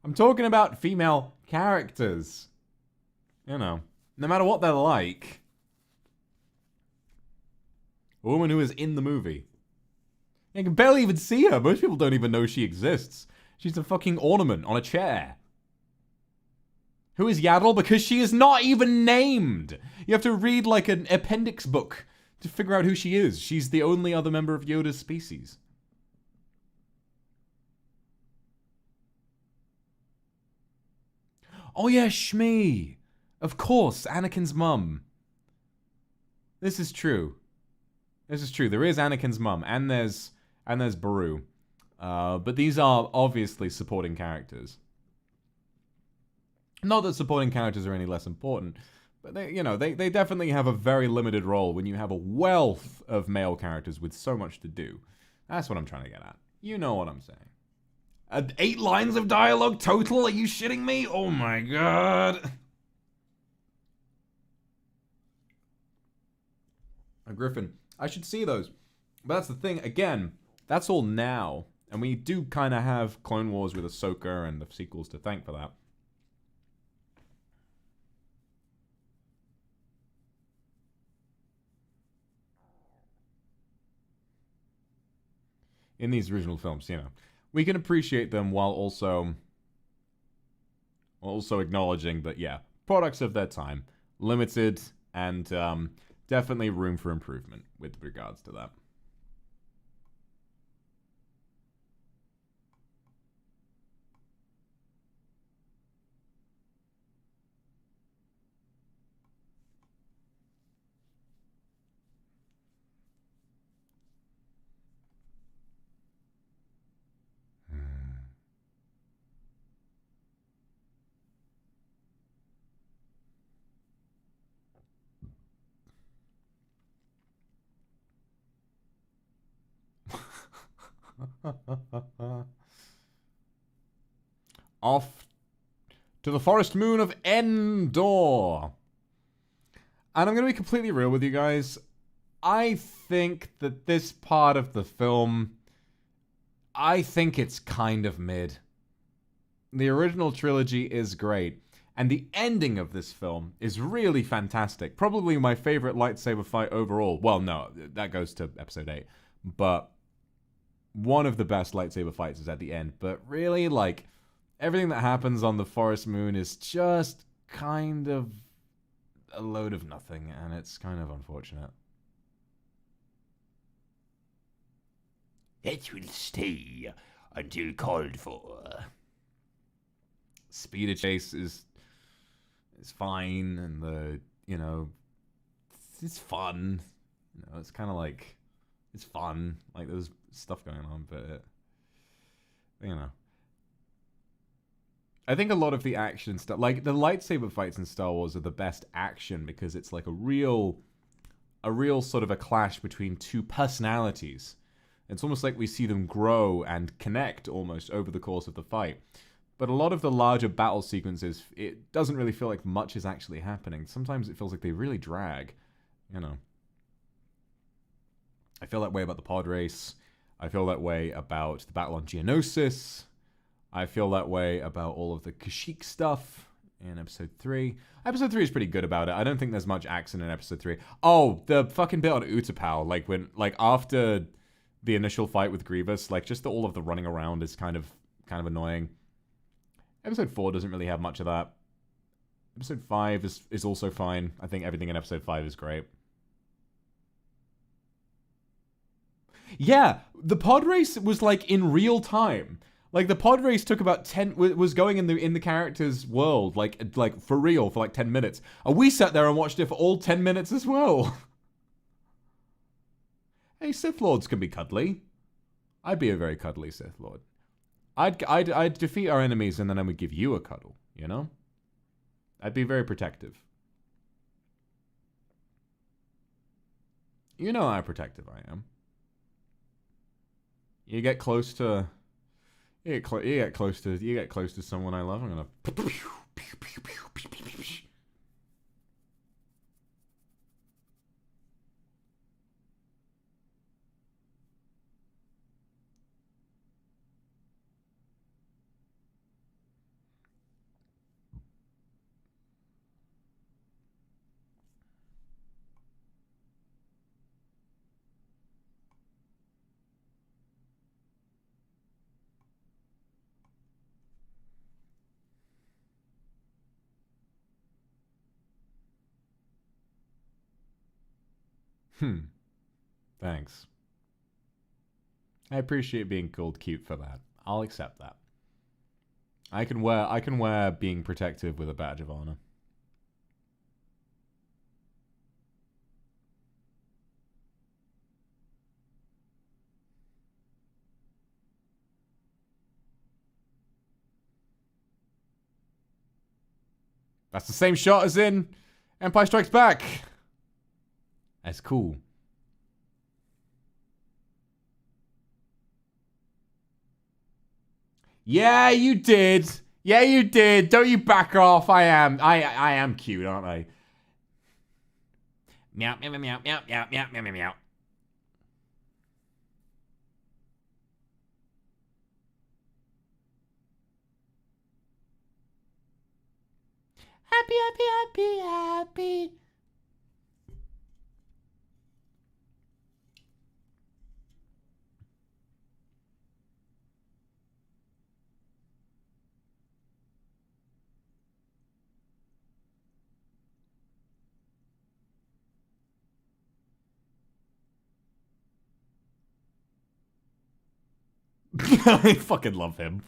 I'm talking about female characters. You know, no matter what they're like. A woman who is in the movie. You can barely even see her. Most people don't even know she exists. She's a fucking ornament on a chair. Who is Yaddle? Because she is not even named. You have to read like an appendix book to figure out who she is. She's the only other member of Yoda's species. Oh yeah, Shmi. Of course, Anakin's mum. This is true. This is true. There is Anakin's mum, and there's Beru. But these are obviously supporting characters. Not that supporting characters are any less important, but they definitely have a very limited role when you have a wealth of male characters with so much to do. That's what I'm trying to get at. You know what I'm saying. 8 lines of dialogue total? Are you shitting me? Oh my god. A Griffin. I should see those. But that's the thing. Again, that's all now. And we do kind of have Clone Wars with Ahsoka and the sequels to thank for that. In these original films, we can appreciate them while also acknowledging that, yeah, products of their time, limited, and definitely room for improvement with regards to that. Off to the forest moon of Endor. And I'm going to be completely real with you guys. I think that this part of the film, I think it's kind of mid. The original trilogy is great. And the ending of this film is really fantastic. Probably my favorite lightsaber fight overall. Well, no, that goes to episode 8. But one of the best lightsaber fights is at the end. But really, everything that happens on the forest moon is just kind of a load of nothing, and it's kind of unfortunate. That will stay until called for. Speed of chase is fine, and it's fun. It's kind of it's fun. There's stuff going on, but I think a lot of the action stuff, the lightsaber fights in Star Wars, are the best action because it's a real sort of a clash between two personalities. It's almost like we see them grow and connect almost over the course of the fight. But a lot of the larger battle sequences, it doesn't really feel like much is actually happening. Sometimes it feels like they really drag, I feel that way about the pod race. I feel that way about the battle on Geonosis. I feel that way about all of the Kashyyyk stuff in episode 3. Episode 3 is pretty good about it. I don't think there's much action in episode 3. Oh, the fucking bit on Utapau, after the initial fight with Grievous, just all of the running around is kind of annoying. Episode 4 doesn't really have much of that. Episode 5 is also fine. I think everything in episode 5 is great. Yeah, the pod race was in real time. The pod race took about 10, was going in the character's world, for real, for 10 minutes. And we sat there and watched it for all 10 minutes as well. Hey, Sith Lords can be cuddly. I'd be a very cuddly Sith Lord. I'd defeat our enemies and then I would give you a cuddle, I'd be very protective. You know how protective I am. You get close to someone I love, I'm gonna. Thanks. I appreciate being called cute for that. I'll accept that. I can wear being protective with a badge of honor. That's the same shot as in Empire Strikes Back. That's cool. Yeah, you did. Yeah, you did. Don't you back off. I am cute, aren't I? Meow, meow, meow, meow, meow, meow, meow, meow, meow. Happy, happy, happy, happy. I fucking love him.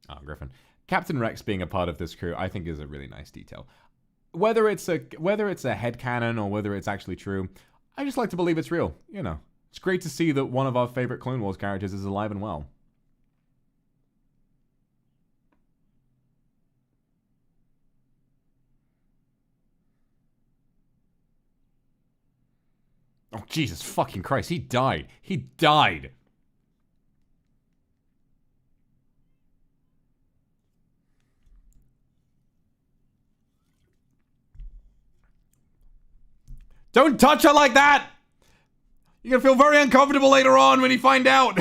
Oh, Griffin. Captain Rex being a part of this crew, I think, is a really nice detail. Whether it's a headcanon or whether it's actually true, I just like to believe it's real. You know, it's great to see that one of our favorite Clone Wars characters is alive and well. Oh, Jesus fucking Christ, he died. He died. Don't touch her like that! You're gonna feel very uncomfortable later on when you find out.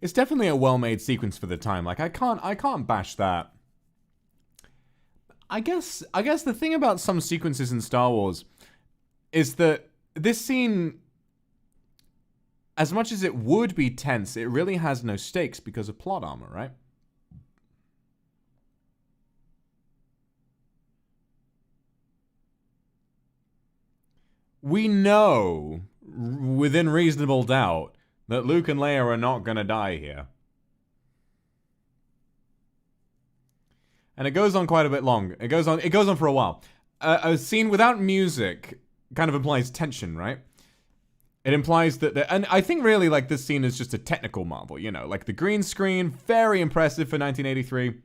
It's definitely a well-made sequence for the time. Like, I can't bash that. I guess the thing about some sequences in Star Wars is that this scene, as much as it would be tense, it really has no stakes because of plot armor, right? We know, within reasonable doubt, that Luke and Leia are not gonna die here. And it goes on quite a bit long. It goes on for a while. A scene without music kind of implies tension, right? It implies that, and I think really like this scene is just a technical marvel, you know, like the green screen, very impressive for 1983.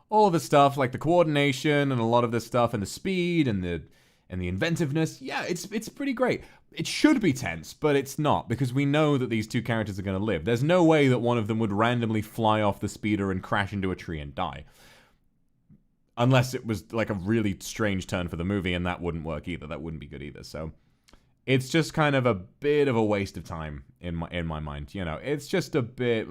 All of the stuff, like the coordination and a lot of this stuff, and the speed and the inventiveness, yeah, it's pretty great. It should be tense, but it's not, because we know that these two characters are going to live. There's no way that one of them would randomly fly off the speeder and crash into a tree and die. Unless it was like a really strange turn for the movie, and that wouldn't work either. That wouldn't be good either. So it's just kind of a bit of a waste of time in my mind. You know, it's just a bit.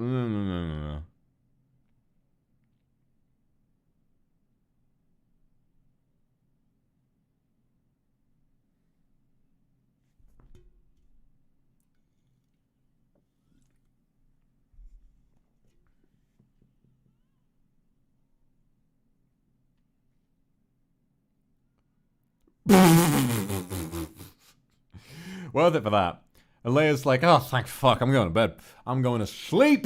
Worth it for that. And Leia's like, oh, thank fuck, I'm going to bed. I'm going to sleep.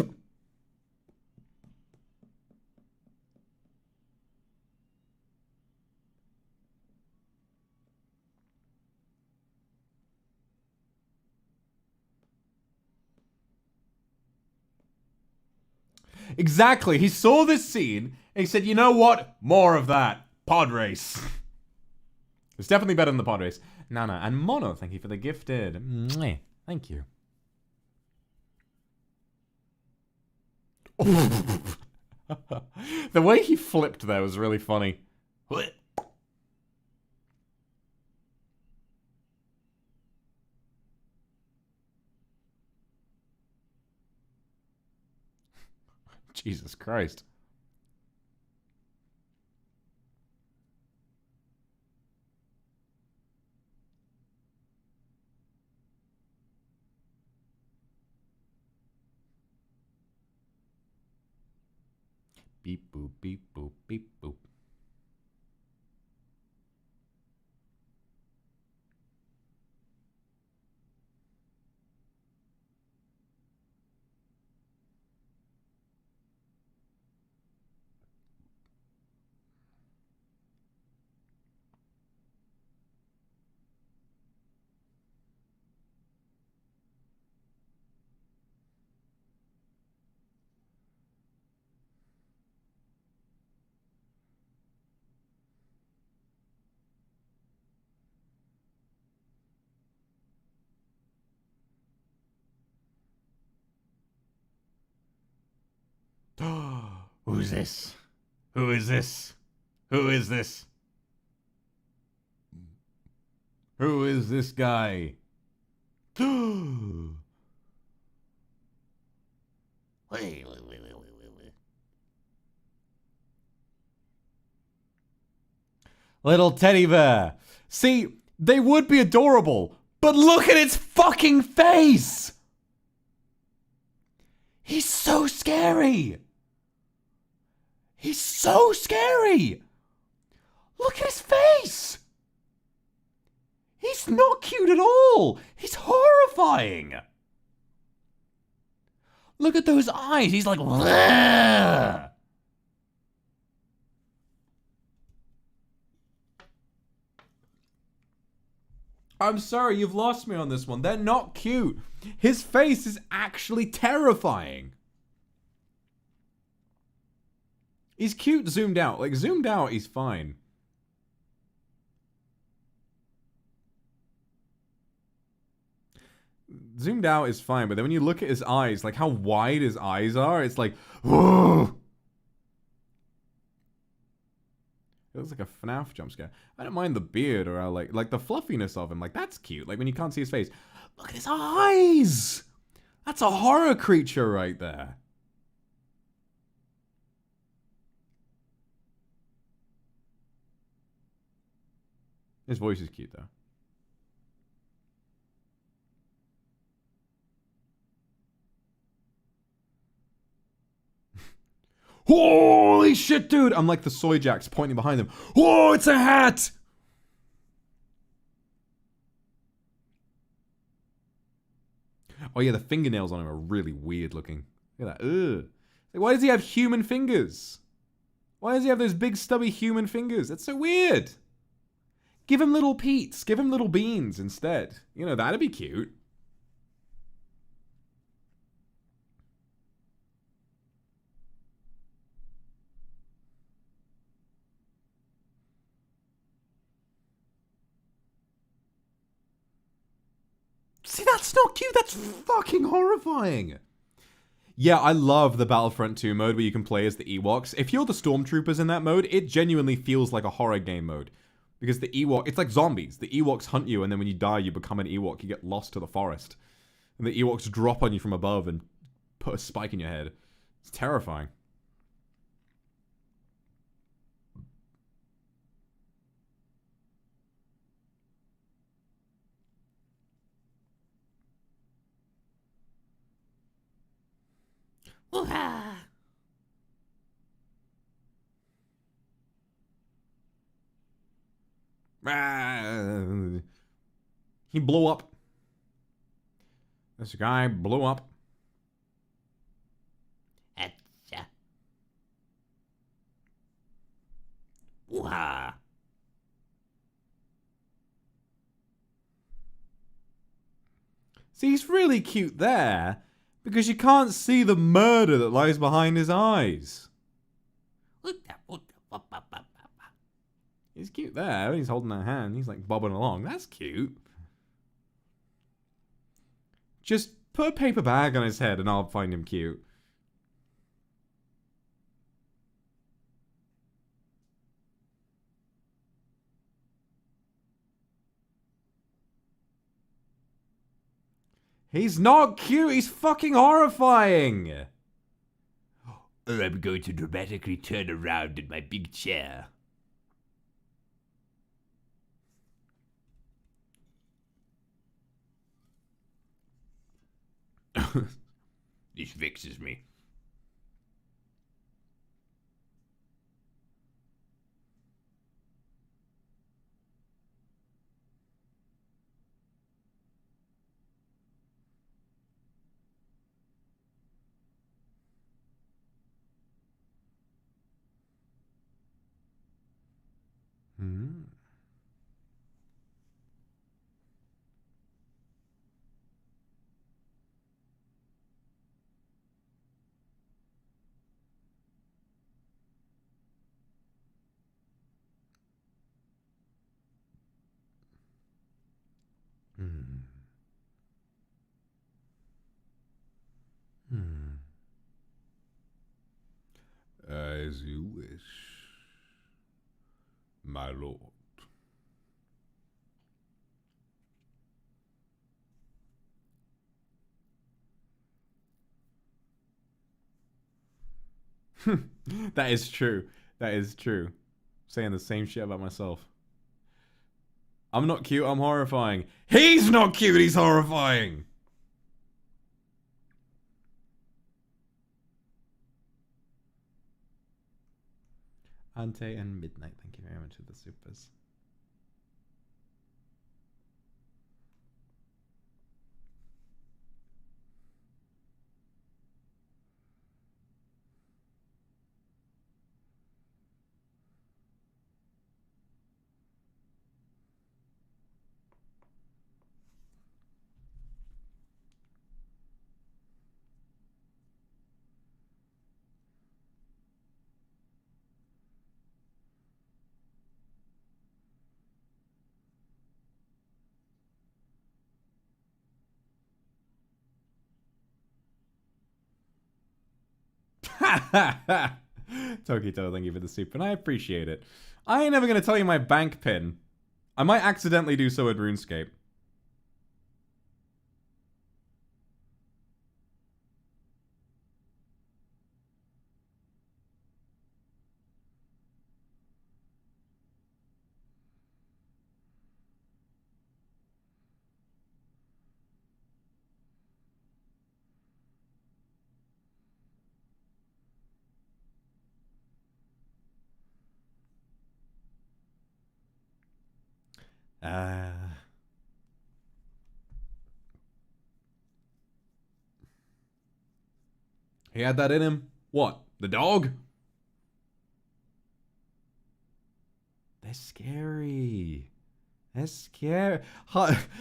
Exactly. He saw this scene and he said, you know what? More of that. Pod race. It's definitely better than the pod race. Nana and Mono, thank you for the gifted. Mwah. Thank you. The way he flipped there was really funny. What? Jesus Christ. Beep boop, beep boop, beep boop. Who's this? Who is this? Who is this? Who is this guy? Wait. Little teddy bear. See, they would be adorable, but look at its fucking face! He's so scary! He's so scary! Look at his face! He's not cute at all! He's horrifying! Look at those eyes! He's like... Bleh! I'm sorry, you've lost me on this one. They're not cute. His face is actually terrifying. He's cute zoomed out. Like, zoomed out, he's fine. Zoomed out is fine, but then when you look at his eyes, like how wide his eyes are, it's like, whoa! It looks like a FNAF jump scare. I don't mind the beard or like the fluffiness of him. Like, that's cute. Like when you can't see his face. Look at his eyes! That's a horror creature right there. His voice is cute though. Holy shit, dude! I'm like the soy jacks pointing behind them. Whoa, it's a hat! Oh yeah, the fingernails on him are really weird looking. Look at that. Ugh. Like, why does he have human fingers? Why does he have those big stubby human fingers? That's so weird. Give him little Pete's. Give him little beans instead. You know, that'd be cute. See, that's not cute. That's fucking horrifying. Yeah, I love the Battlefront 2 mode where you can play as the Ewoks. If you're the Stormtroopers in that mode, it genuinely feels like a horror game mode. Because the Ewok, it's like zombies. The Ewoks hunt you, and then when you die, you become an Ewok. You get lost to the forest. And the Ewoks drop on you from above and put a spike in your head. It's terrifying. He blew up. This guy blew up. Wah. See, he's really cute there because you can't see the murder that lies behind his eyes. He's cute there. He's holding that hand. He's like bobbing along. That's cute. Just put a paper bag on his head and I'll find him cute. He's not cute. He's fucking horrifying. Or I'm going to dramatically turn around in my big chair. This vexes me. Hmm. Hmm. Hmm. As you wish, my lord. That is true. That is true. Saying the same shit about myself. I'm not cute, I'm horrifying. He's not cute, he's horrifying! Ante and Midnight, thank you very much for the supers. Tokito, thank you for the soup, and I appreciate it. I ain't never gonna tell you my bank pin. I might accidentally do so at RuneScape. He had that in him. What? The dog? They're scary. They're scary.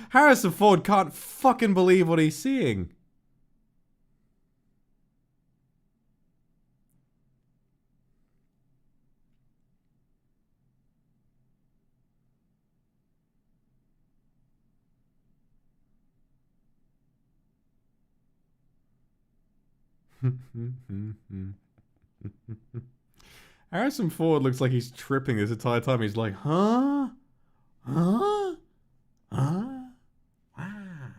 Harrison Ford can't fucking believe what he's seeing. Harrison Ford looks like he's tripping this entire time. He's like, huh? Huh? Huh? Ah.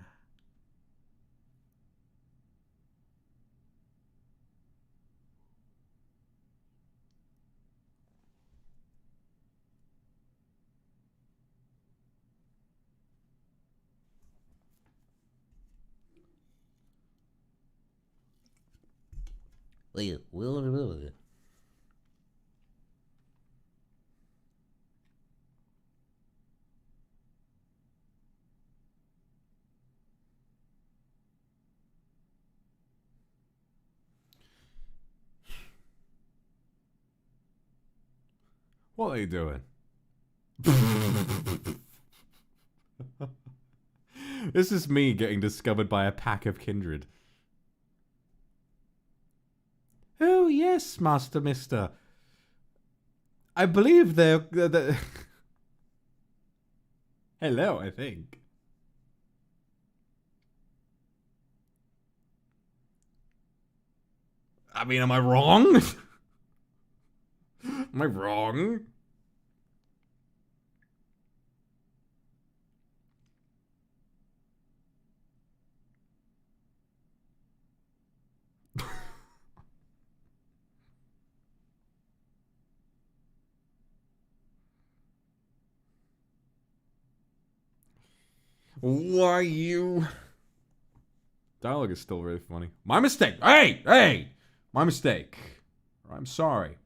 What are you doing? This is me getting discovered by a pack of Kindred. Oh, yes, Master Mister. I believe they're... Hello, I think. I mean, am I wrong? Am I wrong? Why you? Dialogue is still really funny. My mistake. Hey, hey, my mistake. I'm sorry.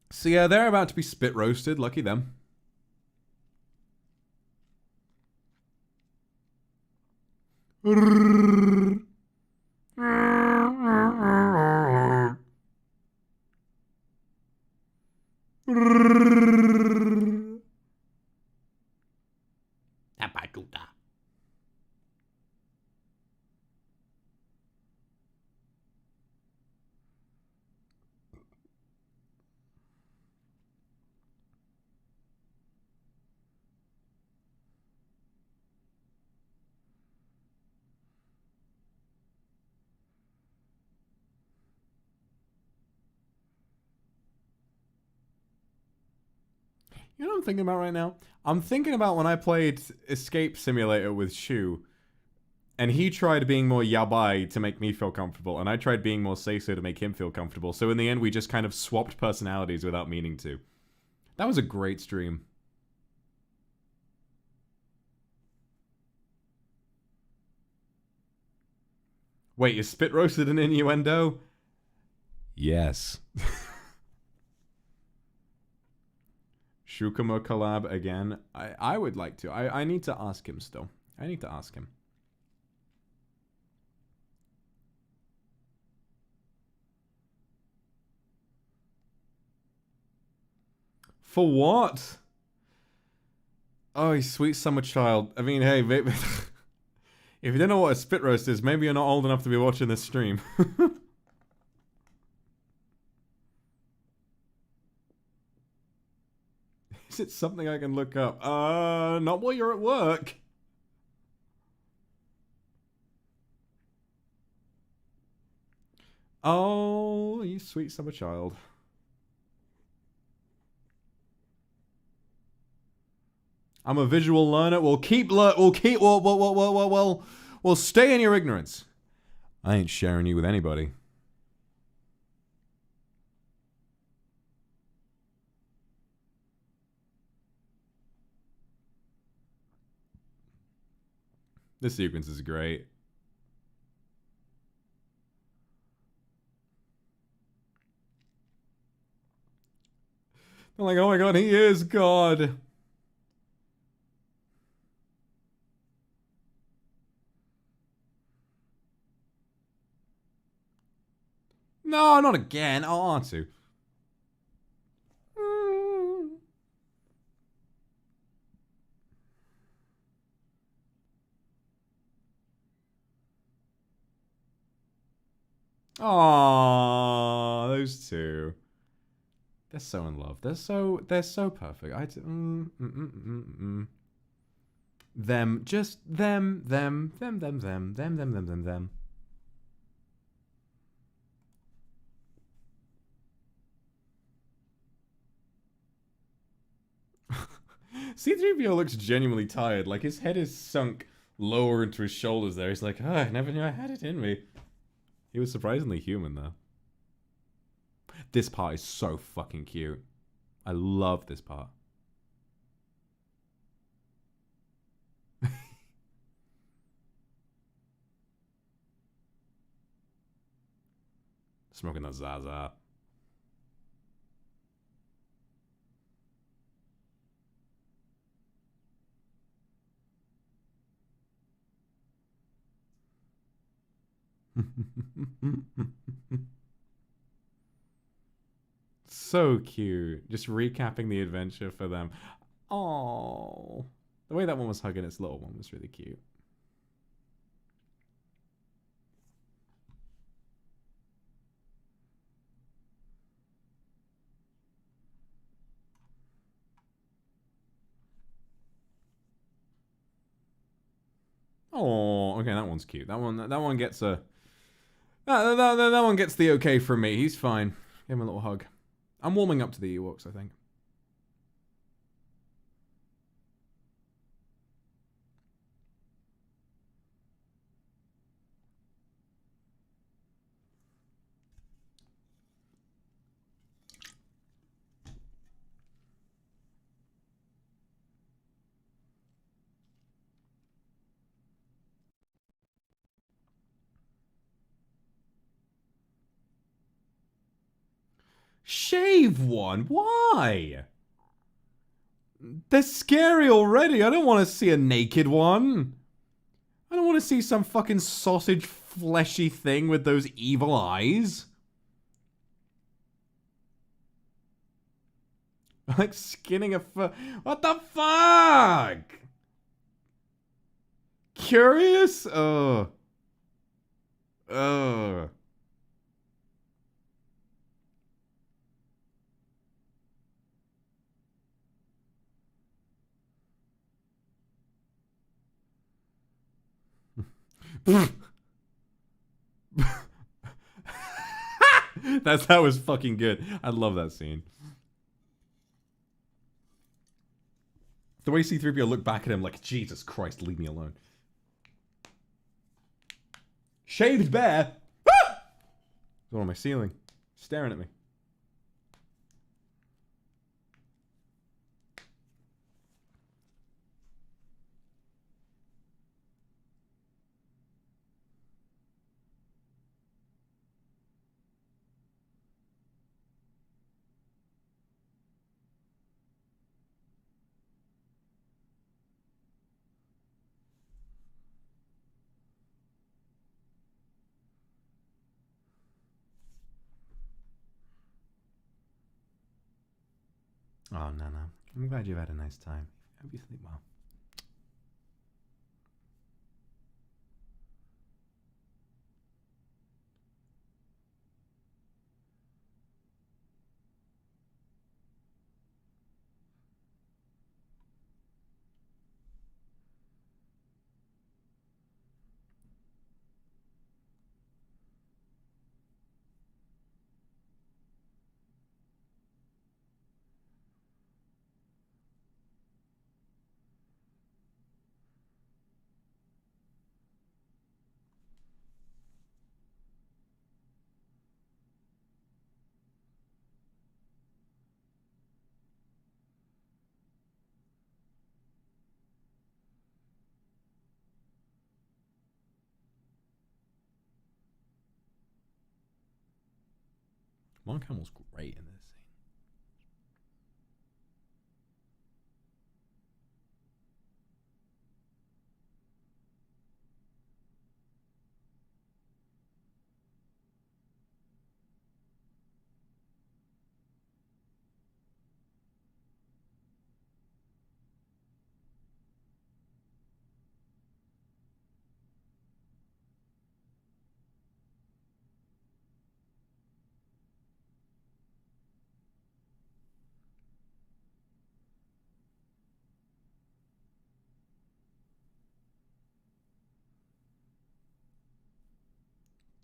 So yeah, they're about to be spit roasted. Lucky them. Tapatuta. You know what I'm thinking about right now? I'm thinking about when I played Escape Simulator with Shu, and he tried being more yabai to make me feel comfortable, and I tried being more seiso to make him feel comfortable. So in the end, we just kind of swapped personalities without meaning to. That was a great stream. Wait, you spit roasted an innuendo? Yes. Shukamo collab again. I would like to. I need to ask him still. I need to ask him. For what? Oh, you sweet summer child. I mean, hey, maybe if you don't know what a spit roast is, maybe you're not old enough to be watching this stream. Is it something I can look up? Not while you're at work. Oh, you sweet summer child. I'm a visual learner. We'll stay in your ignorance. I ain't sharing you with anybody. This sequence is great. I'm like, oh my god, he is God. No, not again. I'll answer. Aww, those two. They're so in love. They're so perfect. Them, just them. C-3PO looks genuinely tired. Like, his head is sunk lower into his shoulders there. He's like, oh, I never knew I had it in me. He was surprisingly human, though. This part is so fucking cute. I love this part. Smoking the Zaza. So cute. Just recapping the adventure for them. Oh, the way that one was hugging its little one was really cute. Okay, that one's cute. That one gets a... That one gets the okay from me. He's fine. Give him a little hug. I'm warming up to the Ewoks, I think. Shave one? Why? They're scary already. I don't want to see a naked one. I don't want to see some fucking sausage fleshy thing with those evil eyes. Like skinning a what the fuck? Curious? Ugh. Ugh. That was fucking good. I love that scene. The way C-3PO looked back at him like, Jesus Christ, leave me alone. Shaved bear? Ah! It's on my ceiling. Staring at me. Oh, no. I'm glad you've had a nice time. Hope you sleep well. Mark Hamill's great in this scene.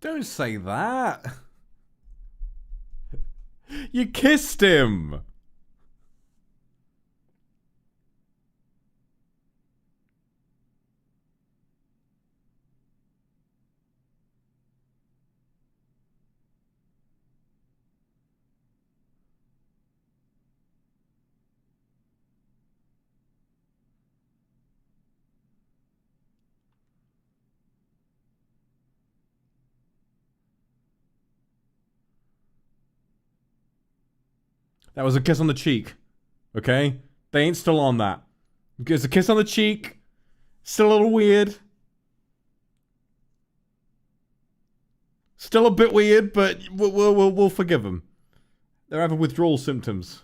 Don't say that. You kissed him. That was a kiss on the cheek. Okay? They ain't still on that. It's a kiss on the cheek. Still a little weird. Still a bit weird, but we'll forgive them. They're having withdrawal symptoms.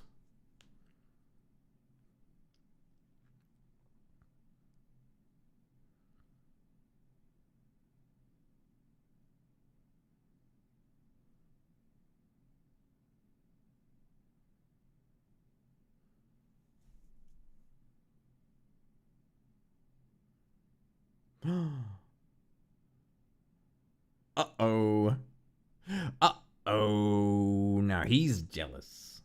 Uh-oh. Uh-oh. Now he's jealous.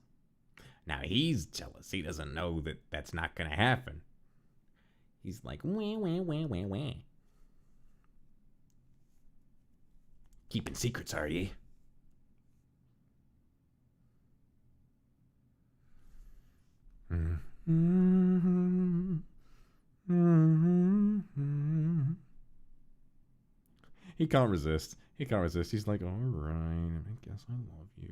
He doesn't know that that's not gonna happen. He's like, wah, wah, wah, wah, wah. Keeping secrets, are ye? He can't resist. He's like, all right, I guess I love you.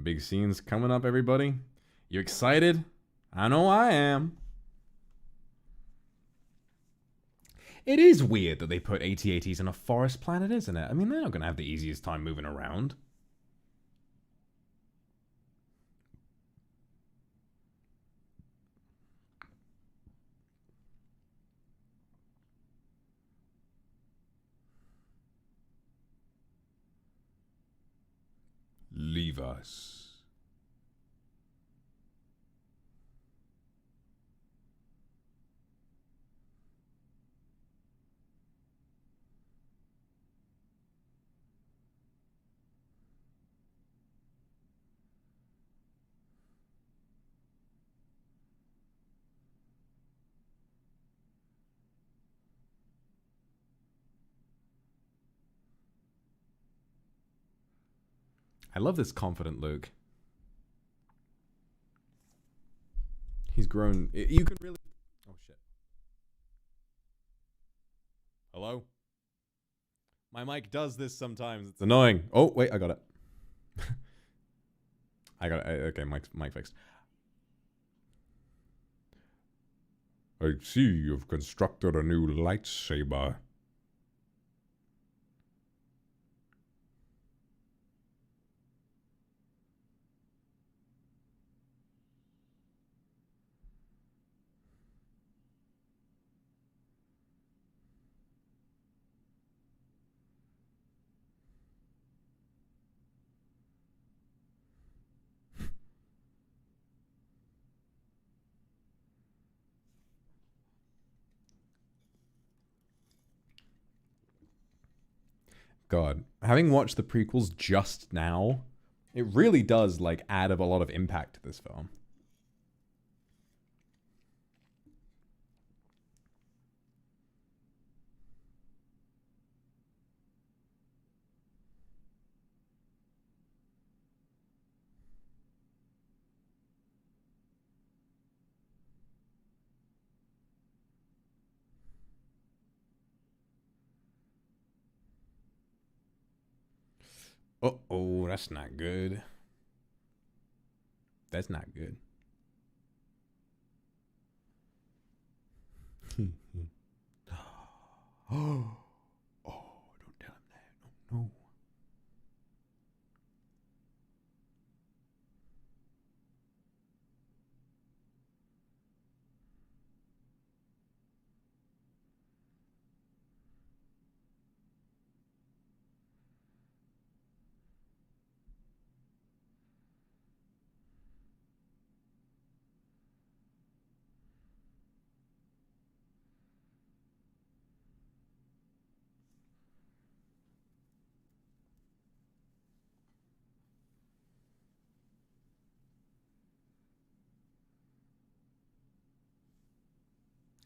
Big scenes coming up, everybody. You excited? I know I am. It is weird that they put AT-ATs on a forest planet, isn't it? I mean, they're not going to have the easiest time moving around. Leave us. I love this confident Luke. He's grown. You can really... Oh, shit. Hello? My mic does this sometimes. It's annoying. Oh, wait, I got it. I got it. Okay, mic fixed. I see you've constructed a new lightsaber. God, having watched the prequels just now, it really does like add a lot of impact to this film. Uh-oh, that's not good. That's not good. Oh, don't tell him that. No.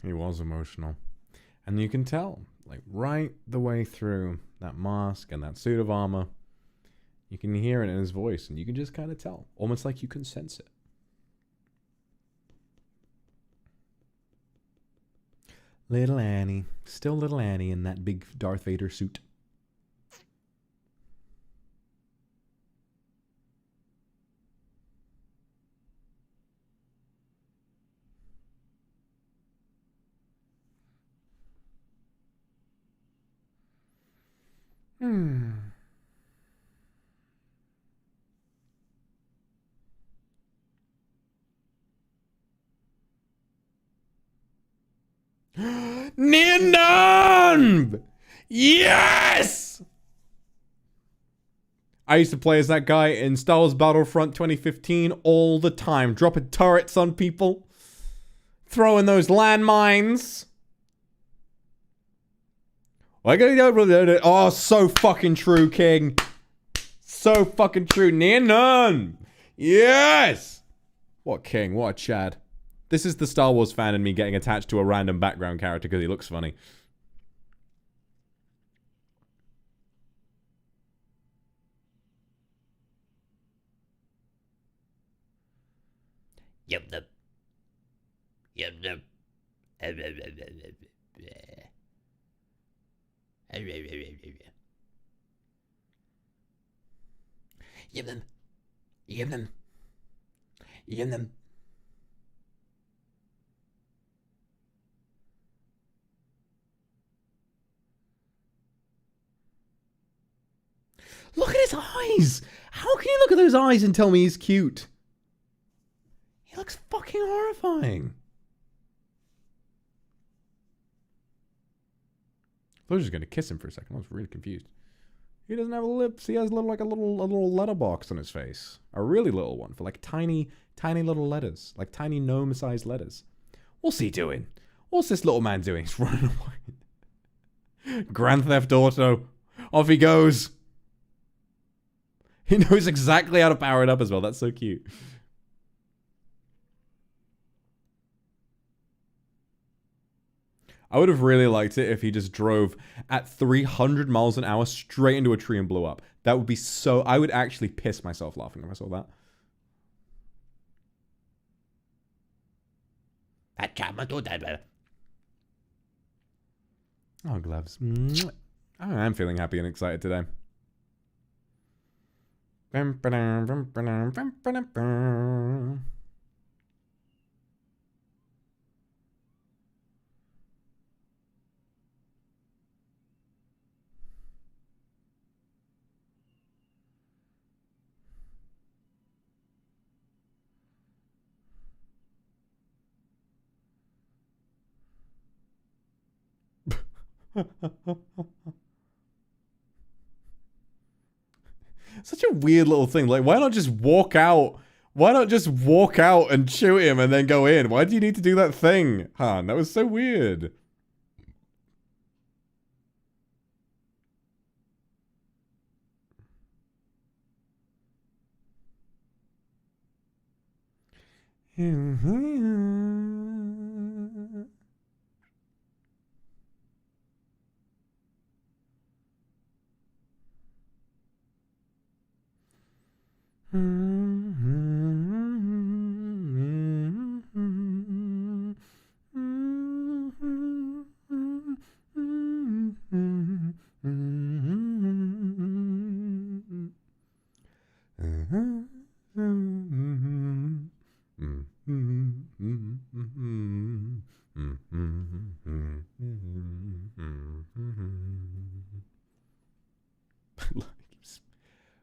He was emotional. And you can tell, like, right the way through that mask and that suit of armor. You can hear it in his voice, and you can just kind of tell. Almost like you can sense it. Little Annie. Still little Annie in that big Darth Vader suit. Nian! Yes! I used to play as that guy in Star Wars Battlefront 2015 all the time, dropping turrets on people, throwing those landmines. Oh, so fucking true, King. So fucking true. Nian! Yes! What King? What a Chad. This is the Star Wars fan in me getting attached to a random background character because he looks funny. Yum num. Yum num. Yum num. Yum num. Yum num. Look at his eyes! How can you look at those eyes and tell me he's cute? He looks fucking horrifying. I was just gonna kiss him for a second. I was really confused. He doesn't have lips. He has like a little letterbox on his face. A really little one for like tiny little letters. Like tiny gnome-sized letters. What's he doing? What's this little man doing? He's running away. Grand Theft Auto. Off he goes. He knows exactly how to power it up as well. That's so cute. I would have really liked it if he just drove at 300 miles an hour straight into a tree and blew up. That would be so... I would actually piss myself laughing if I saw that. Oh, gloves. I'm feeling happy and excited today. Such a weird little thing. Like, why not just walk out? Why not just walk out and shoot him and then go in? Why do you need to do that thing, Han? That was so weird.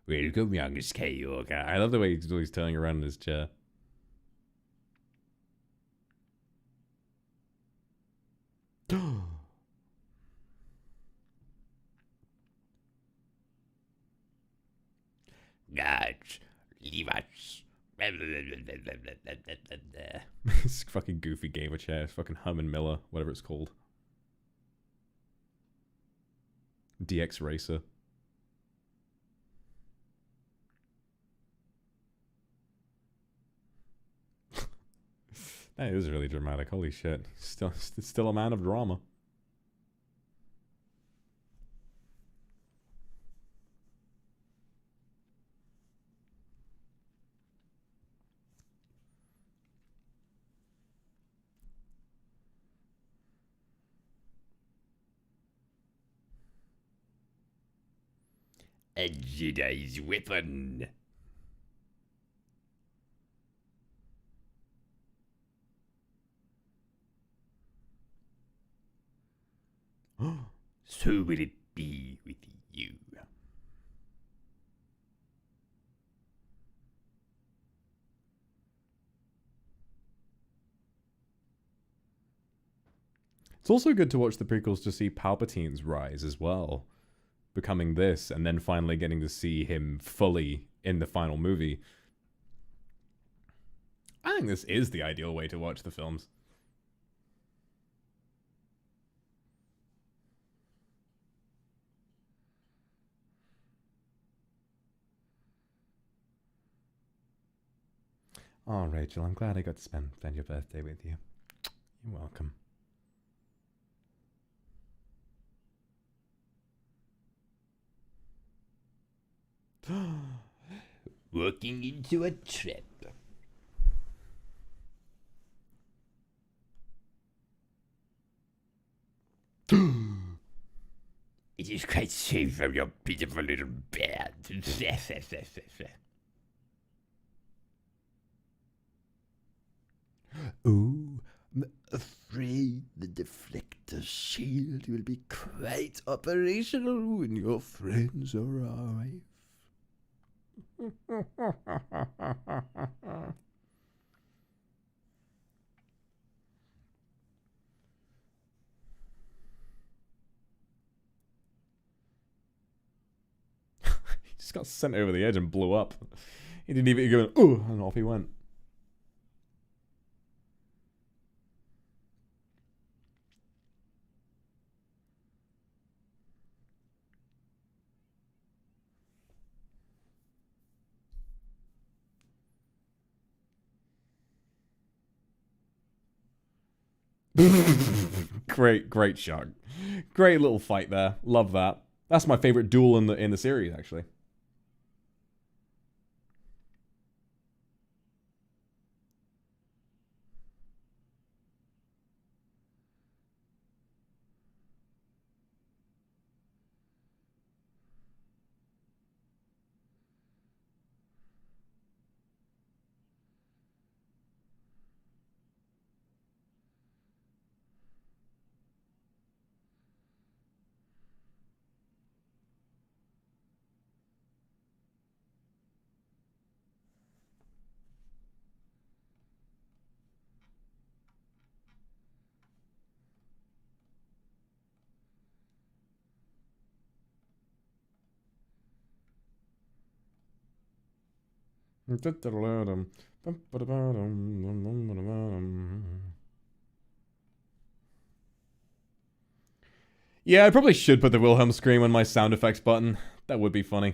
Welcome, young Skywalker. I love the way he's always turning around in his chair. Guards, leave us. This fucking goofy game of chairs. Fucking Herman Miller, whatever it's called. DX Racer. That is really dramatic. Holy shit. Still a man of drama. A Jedi's weapon. So will it be with you. It's also good to watch the prequels to see Palpatine's rise as well, becoming this, and then finally getting to see him fully in the final movie. I think this is the ideal way to watch the films. Oh, Rachel, I'm glad I got to spend your birthday with you. You're welcome. Walking into a trap. It is quite safe from your pitiful little bear. Oh, I'm afraid the deflector shield will be quite operational when your friends arrive. He just got sent over the edge and blew up. He didn't even go, oh, and off he went. Great shot. Great little fight there. Love that. That's my favorite duel in the series, actually. Yeah, I probably should put the Wilhelm scream on my sound effects button. That would be funny.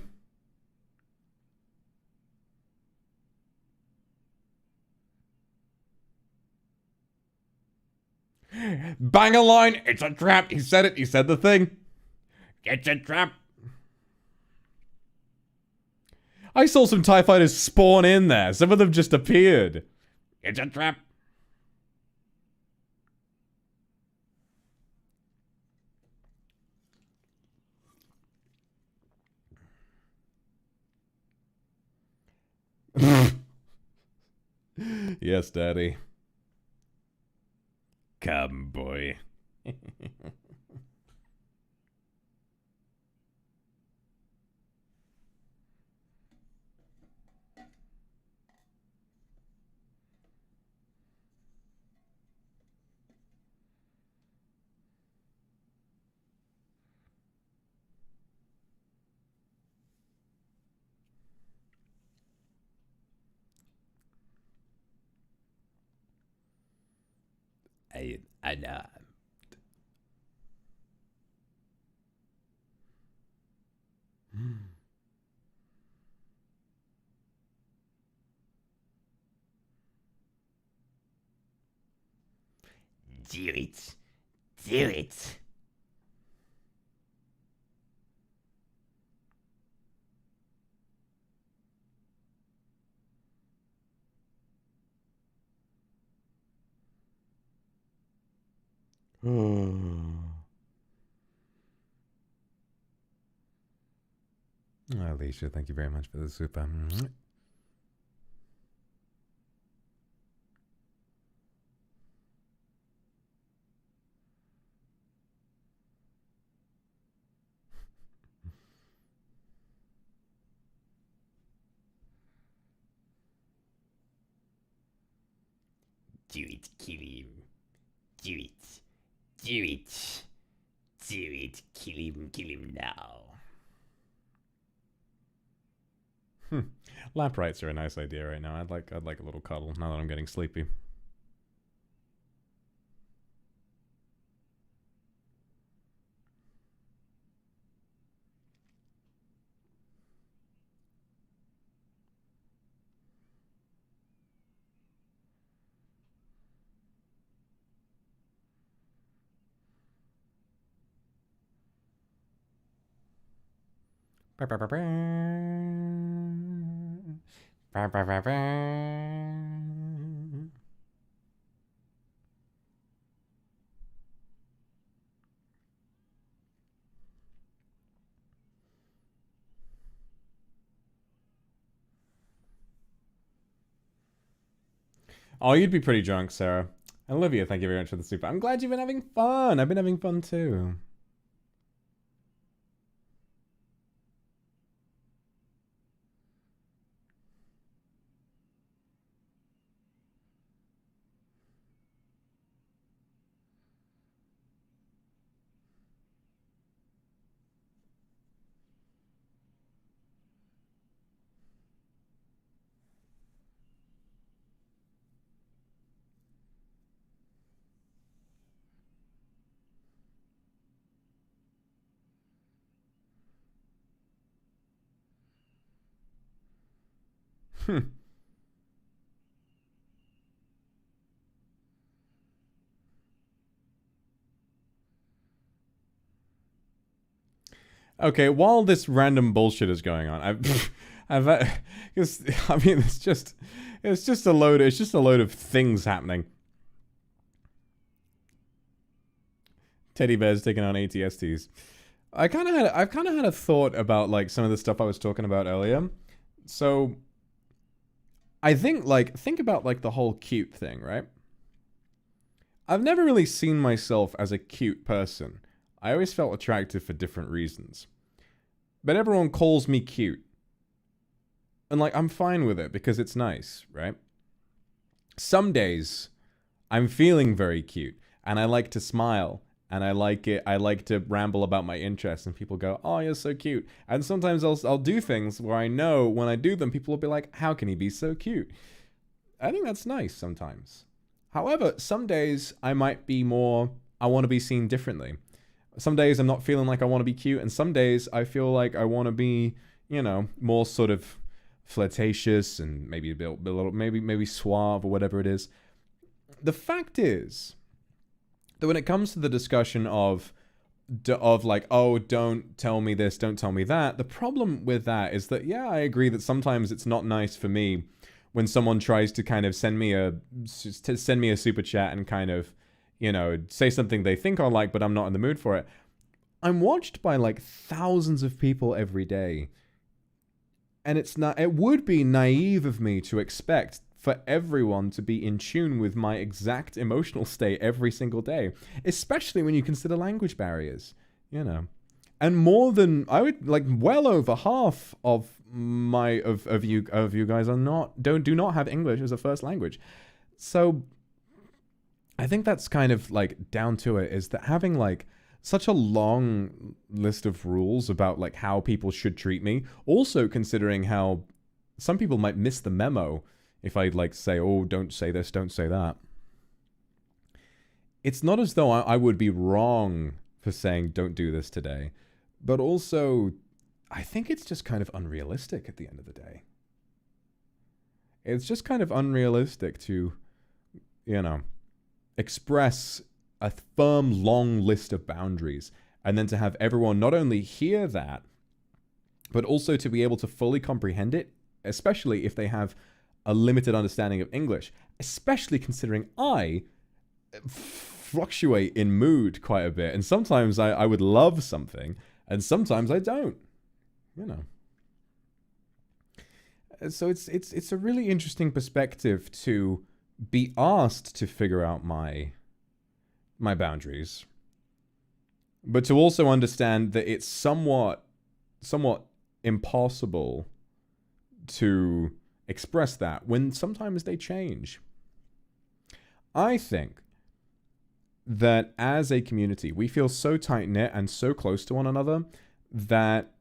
Bang a line! It's a trap! He said it! He said the thing! It's a trap! I saw some TIE fighters spawn in there. Some of them just appeared. It's a trap! Yes, Daddy. Come, boy. I know. Do it. Do it. Alicia, thank you very much for the super. Do it, kill him. Do it. Do it. Do it. Kill him now. Lap rights are a nice idea right now. I'd like a little cuddle now that I'm getting sleepy. Oh, you'd be pretty drunk, Sarah. Olivia, thank you very much for the super. I'm glad you've been having fun. I've been having fun too. Okay, while this random bullshit is going on, I mean, it's just a load of things happening. Teddy bears taking on ATSTs. I've kind of had a thought about like some of the stuff I was talking about earlier. So I think about like the whole cute thing, right? I've never really seen myself as a cute person. I always felt attractive for different reasons. But everyone calls me cute. And like, I'm fine with it because it's nice, right? Some days, I'm feeling very cute. And I like to smile. And I like it. I like to ramble about my interests. And people go, oh, you're so cute. And sometimes I'll do things where I know when I do them, people will be like, how can he be so cute? I think that's nice sometimes. However, some days I might be more, I want to be seen differently. Some days I'm not feeling like I want to be cute, and some days I feel like I want to be, you know, more sort of flirtatious and maybe a little, maybe suave or whatever it is. The fact is that when it comes to the discussion of like, oh, don't tell me this, don't tell me that, the problem with that is that, yeah, I agree that sometimes it's not nice for me when someone tries to kind of send me a super chat and kind of, you know, say something they think I like, but I'm not in the mood for it. I'm watched by like thousands of people every day. And it would be naive of me to expect for everyone to be in tune with my exact emotional state every single day, especially when you consider language barriers, you know. And more than, I would like, well over half of you guys do not have English as a first language. So I think that's kind of like down to it, is that having like such a long list of rules about like how people should treat me, also considering how some people might miss the memo if I like say, oh, don't say this, don't say that. It's not as though I would be wrong for saying don't do this today, but also I think it's just kind of unrealistic at the end of the day. It's just kind of unrealistic to, you know, express a firm, long list of boundaries, and then to have everyone not only hear that, but also to be able to fully comprehend it, especially if they have a limited understanding of English, especially considering I fluctuate in mood quite a bit, and sometimes I would love something, and sometimes I don't, you know. So it's a really interesting perspective to be asked to figure out my boundaries, but to also understand that it's somewhat impossible to express that when sometimes they change. I think that as a community, we feel so tight-knit and so close to one another that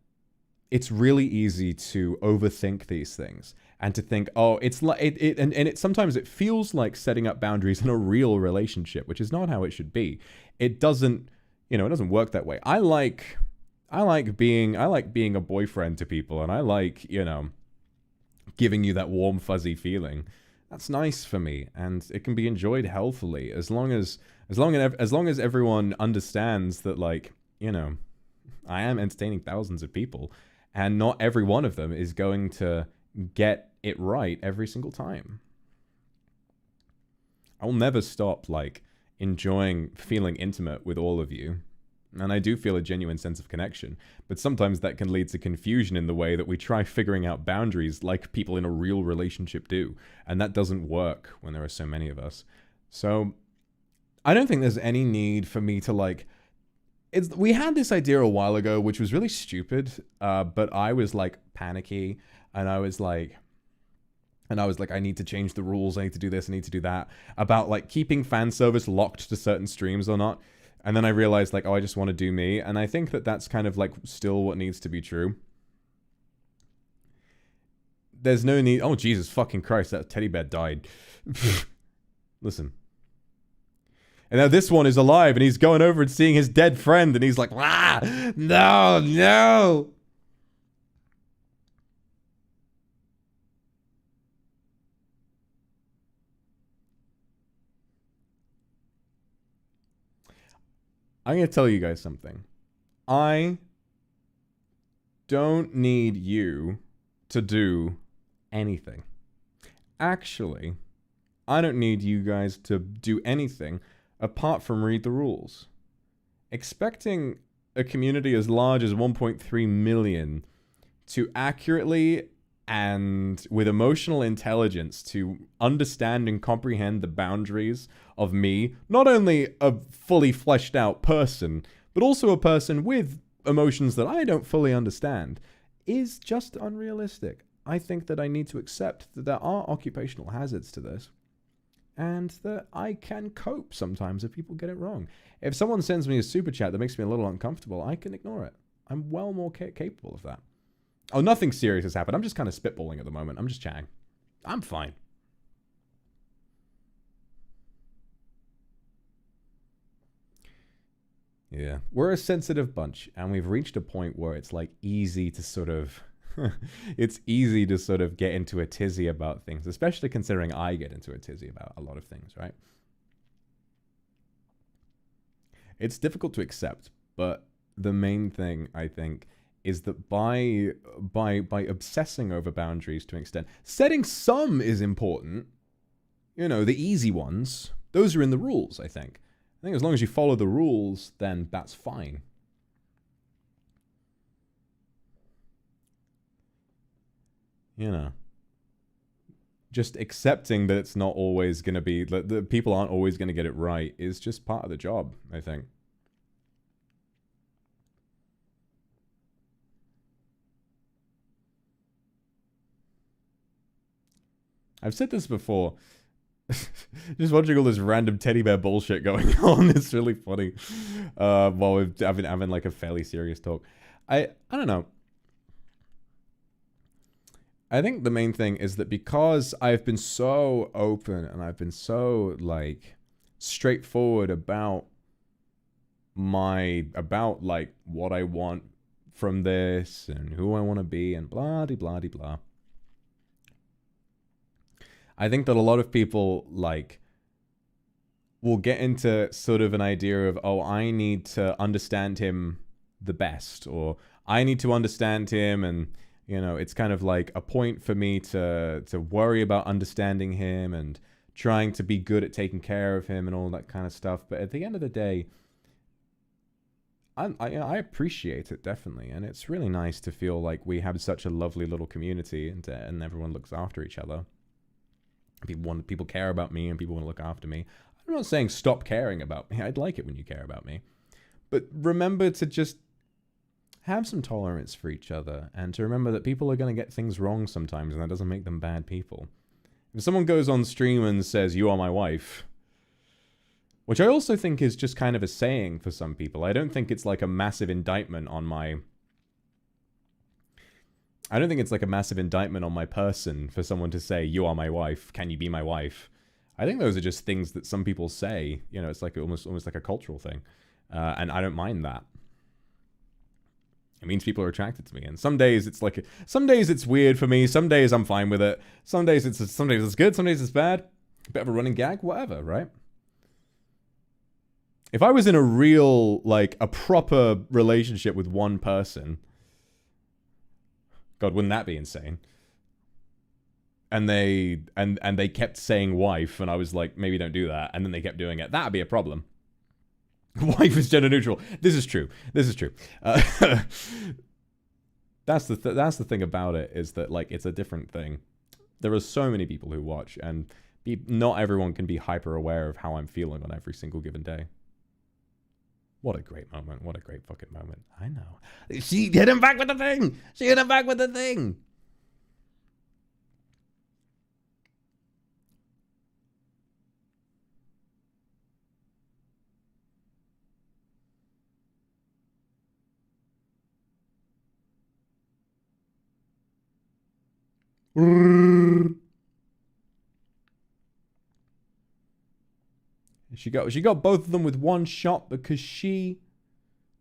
it's really easy to overthink these things and to think, oh, it's like it sometimes it feels like setting up boundaries in a real relationship, which is not how it should be. It doesn't, it doesn't work that way. I like being a boyfriend to people, and I like, giving you that warm fuzzy feeling. That's nice for me, and it can be enjoyed healthily as long as everyone understands that, like, I am entertaining thousands of people, and not every one of them is going to get it right every single time. I will never stop, like, enjoying feeling intimate with all of you. And I do feel a genuine sense of connection, but sometimes that can lead to confusion in the way that we try figuring out boundaries like people in a real relationship do. And that doesn't work when there are so many of us. So I don't think there's any need for me to, like, we had this idea a while ago, which was really stupid, but I was, like, panicky, and I was like, I need to change the rules, I need to do this, I need to do that, about, like, keeping fan service locked to certain streams or not. And then I realized, like, oh, I just want to do me. And I think that that's kind of, like, still what needs to be true. There's no need... Oh, Jesus fucking Christ, that teddy bear died. Listen. And now this one is alive, and he's going over and seeing his dead friend, and he's like, ah, no, no. I'm going to tell you guys something. I don't need you to do anything. Actually, I don't need you guys to do anything apart from read the rules. Expecting a community as large as 1.3 million to accurately and with emotional intelligence to understand and comprehend the boundaries of me, not only a fully fleshed out person, but also a person with emotions that I don't fully understand, is just unrealistic. I think that I need to accept that there are occupational hazards to this, and that I can cope sometimes if people get it wrong. If someone sends me a super chat that makes me a little uncomfortable, I can ignore it. I'm well more capable of that. Oh, nothing serious has happened. I'm just kind of spitballing at the moment. I'm just chatting. I'm fine. Yeah. We're a sensitive bunch, and we've reached a point where it's, like, easy to sort of... it's easy to sort of get into a tizzy about things, especially considering I get into a tizzy about a lot of things, right? It's difficult to accept, but the main thing, I think, is that by obsessing over boundaries to an extent, setting some is important. The easy ones, those are in the rules, I think. I think as long as you follow the rules, then that's fine. Just accepting that it's not always going to be, that people aren't always going to get it right is just part of the job, I think. I've said this before. Just watching all this random teddy bear bullshit going on, it's really funny. While we've been having, like, a fairly serious talk. I don't know. I think the main thing is that because I've been so open and I've been so, like, straightforward about like, what I want from this and who I want to be and blah-de-blah-de-blah. I think that a lot of people, like, will get into sort of an idea of, oh, I need to understand him the best, or I need to understand him, and, it's kind of like a point for me to worry about understanding him and trying to be good at taking care of him and all that kind of stuff. But at the end of the day, I appreciate it, definitely, and it's really nice to feel like we have such a lovely little community, and everyone looks after each other. People care about me, and people want to look after me. I'm not saying stop caring about me. I'd like it when you care about me. But remember to just have some tolerance for each other, and to remember that people are going to get things wrong sometimes, and that doesn't make them bad people. If someone goes on stream and says, "You are my wife," Which I also think is just kind of a saying for some people. I don't think it's like a massive indictment on my... I don't think it's like a massive indictment on my person for someone to say, you are my wife, can you be my wife? I think those are just things that some people say. You know, it's like almost like a cultural thing. And I don't mind that. It means people are attracted to me. And some days it's like... Some days it's weird for me. Some days I'm fine with it. Some days it's good. Some days it's bad. A bit of a running gag. Whatever, right? If I was in a real, like, a proper relationship with one person... God, wouldn't that be insane? And they kept saying wife, and I was like, maybe don't do that. And then they kept doing it. That'd be a problem. Wife is gender neutral. This is true. This is true. That's the thing about it, is that, like, it's a different thing. There are so many people who watch, and not everyone can be hyper aware of how I'm feeling on every single given day. What a great moment. What a great fucking moment. I know. She hit him back with the thing. She hit him back with the thing. She got both of them with one shot because she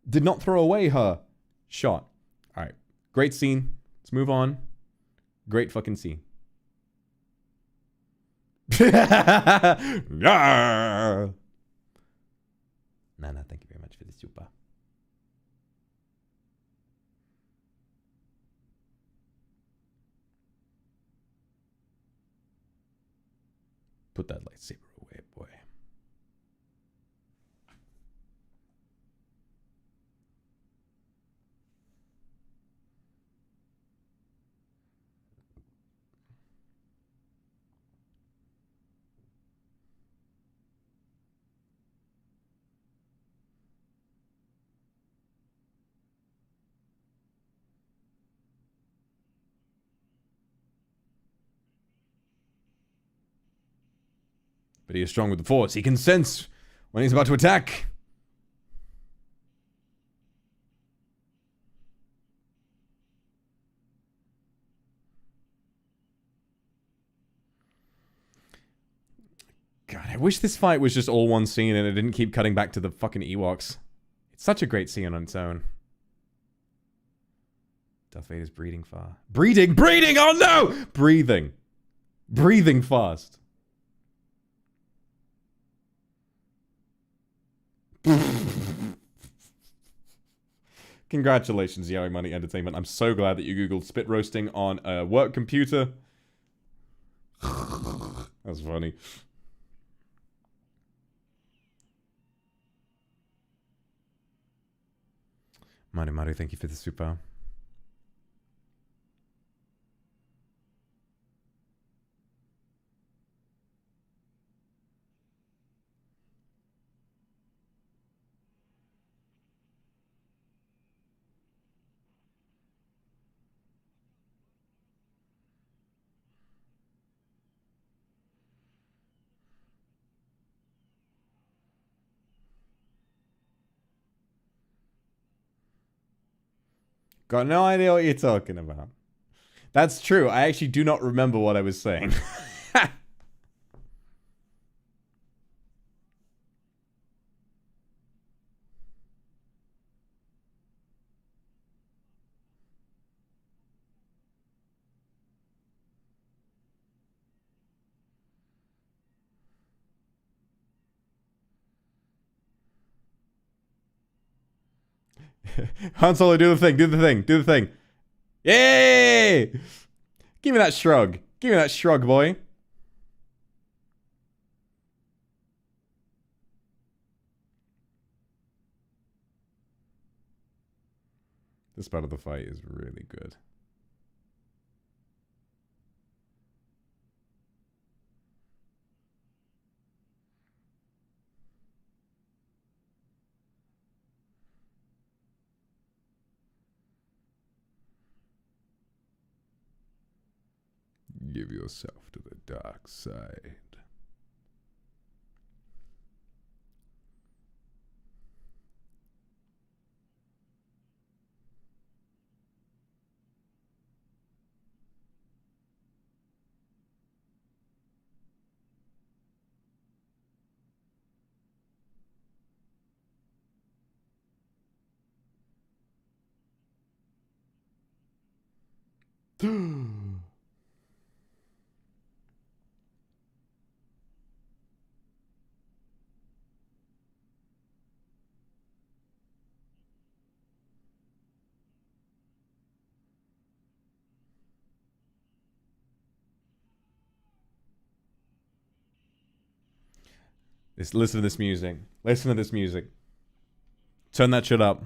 did not throw away her shot. All right. Great scene. Let's move on. Great fucking scene. Nana, thank you very much for the super. Put that lightsaber away, boy. But he is strong with the Force. He can sense when he's about to attack. God, I wish this fight was just all one scene and it didn't keep cutting back to the fucking Ewoks. It's such a great scene on its own. Darth Vader's breathing fast. Breathing! Oh no! Breathing fast. Congratulations, Yowie Money Entertainment. I'm so glad that you googled spit roasting on a work computer. That's funny. Maru, thank you for the super. Got no idea what you're talking about. That's true. I actually do not remember what I was saying. Han Solo, do the thing. Yay! Give me that shrug. Boy. This part of the fight is really good. Give yourself to the dark side. Listen to this music. Listen to this music. Turn that shit up.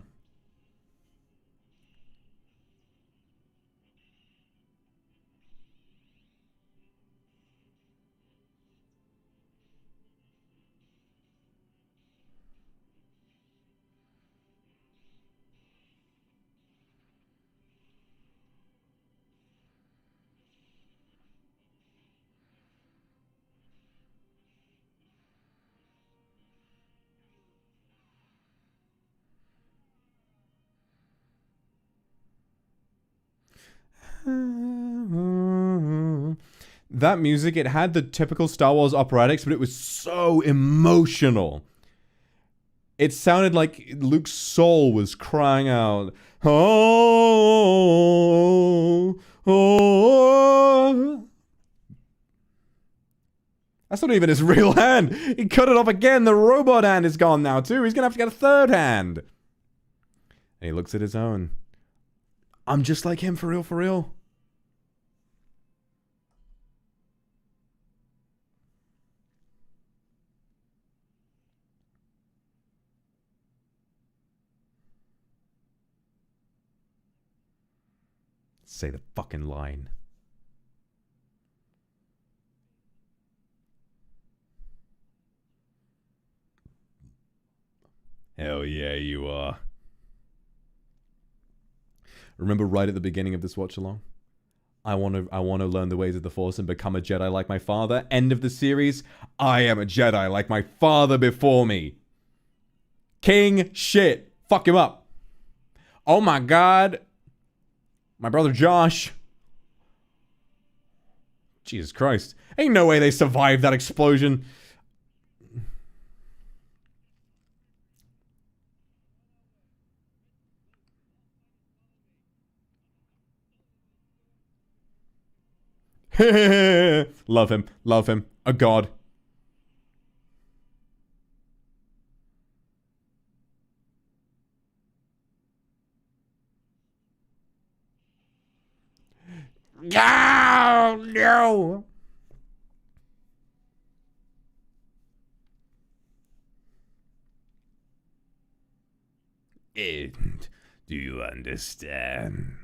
That music, it had the typical Star Wars operatics, but it was so emotional. It sounded like Luke's soul was crying out, oh, oh. That's not even his real hand. He cut it off again. The robot hand is gone now, too. He's going to have to get a third hand. And he looks at his own. I'm just like him, for real, for real. Say the fucking line. Hell yeah, you are. Remember right at the beginning of this watch along? I want to learn the ways of the Force and become a Jedi like my father. End of the series. I am a Jedi like my father before me. King shit. Fuck him up. Oh my god. My brother Josh. Jesus Christ. Ain't no way they survived that explosion. Love him. Love him. A god. Oh, no. And do you understand?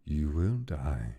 You will die.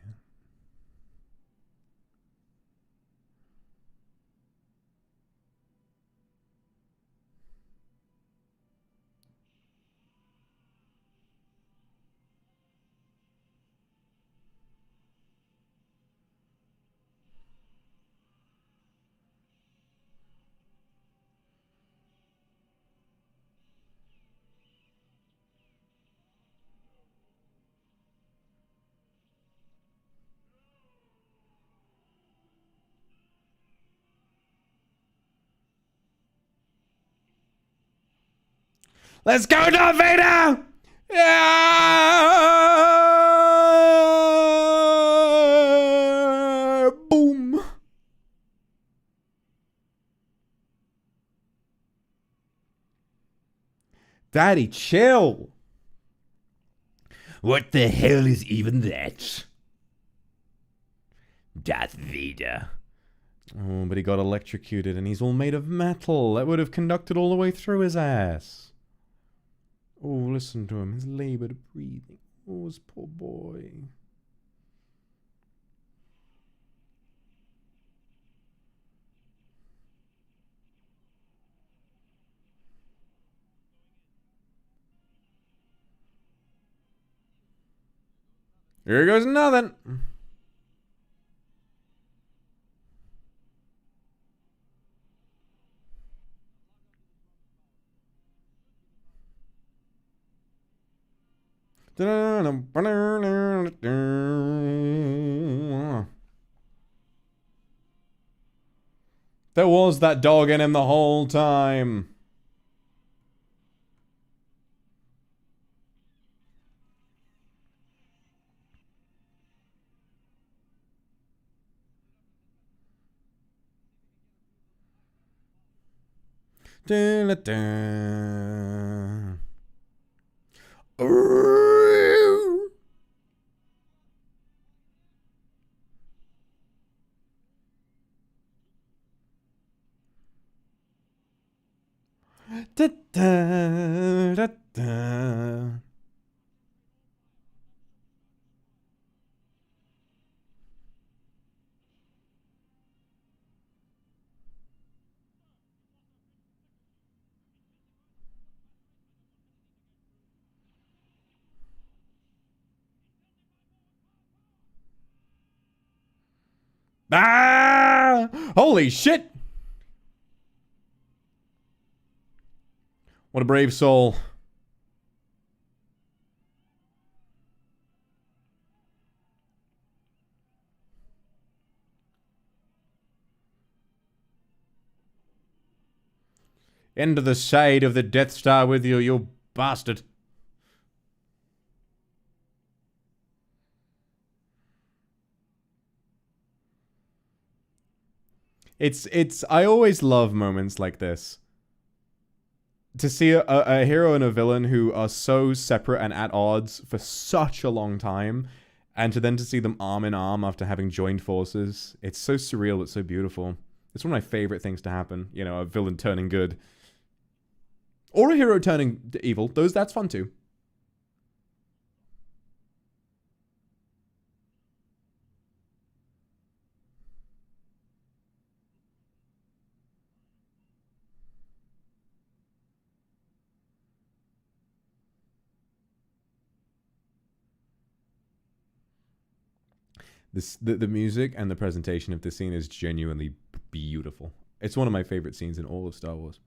Let's go, Darth Vader! Yeah! Boom. Daddy, chill. What the hell is even that? Darth Vader. Oh, but he got electrocuted and he's all made of metal. That would have conducted all the way through his ass. Oh, listen to him. His labored breathing. Oh, his poor boy. Here goes nothing. There was that dog in him the whole time. Ah! Holy shit! What a brave soul. Into the shade of the Death Star with you, you bastard. I always love moments like this. To see a hero and a villain who are so separate and at odds for such a long time, and to see them arm in arm after having joined forces. It's so surreal, it's so beautiful. It's one of my favorite things to happen. You know, a villain turning good. Or a hero turning evil. That's fun too. The music and the presentation of this scene is genuinely beautiful. It's one of my favorite scenes in all of Star Wars.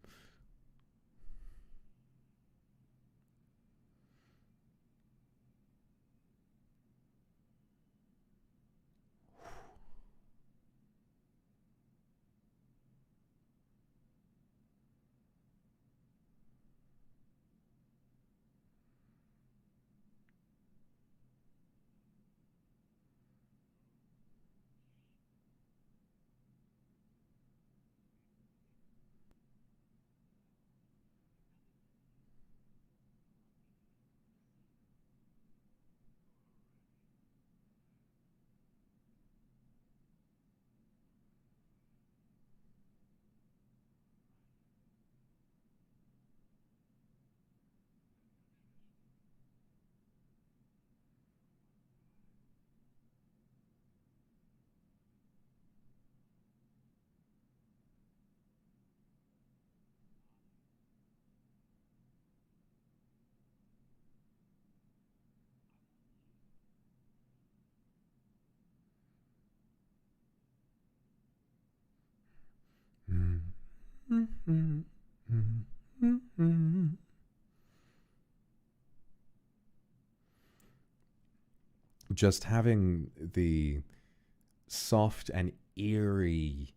Just having the soft and eerie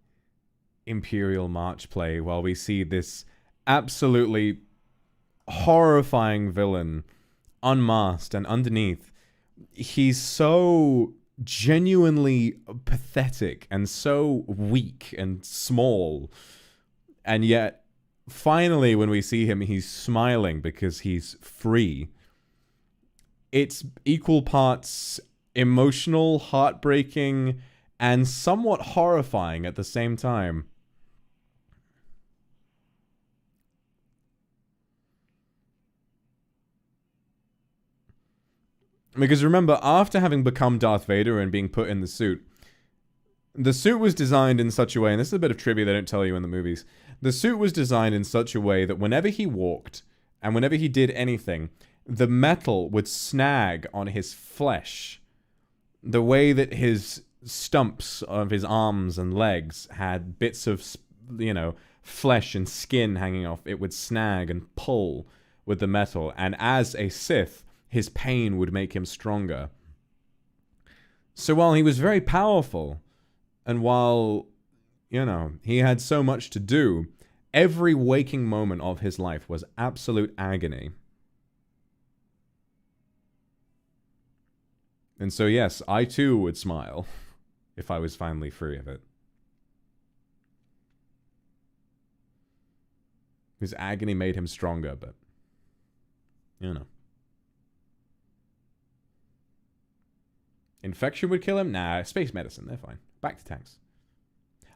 Imperial March play while we see this absolutely horrifying villain unmasked, and underneath he's so genuinely pathetic and so weak and small, and yet finally when we see him he's smiling because he's free. It's equal parts emotional, heartbreaking, and somewhat horrifying at the same time. Because remember, after having become Darth Vader and being put in the suit was designed in such a way, and this is a bit of trivia they don't tell you in the movies, the suit was designed in such a way that whenever he walked, and whenever he did anything, the metal would snag on his flesh. The way that his stumps of his arms and legs had bits of, you know, flesh and skin hanging off, it would snag and pull with the metal, and as a Sith, his pain would make him stronger. So while he was very powerful, and while, you know, he had so much to do, every waking moment of his life was absolute agony. And so yes, I too would smile if I was finally free of it. His agony made him stronger, but, you know. Infection would kill him? Nah, space medicine, they're fine. Back to tanks.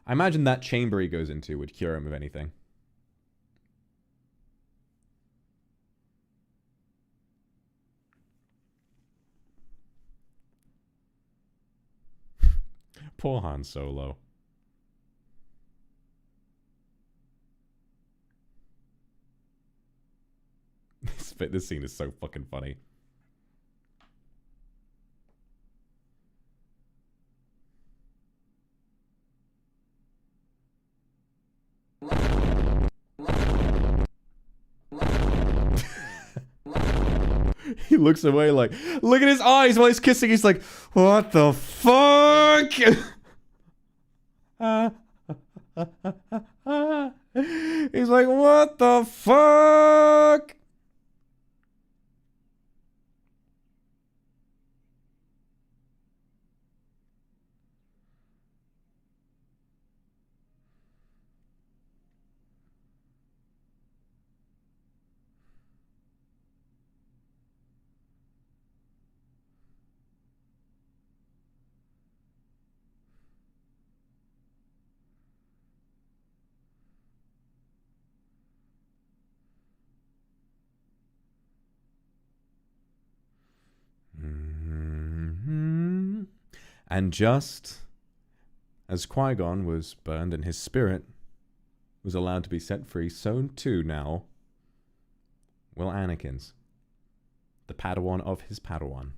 I imagine that chamber he goes into would cure him of anything. Poor Han Solo. This scene is so fucking funny. He looks away like, look at his eyes while he's kissing. He's like, what the fuck? He's like, what the fuck? And just as Qui-Gon was burned and his spirit was allowed to be set free, so too now will Anakin's, the Padawan of his Padawan.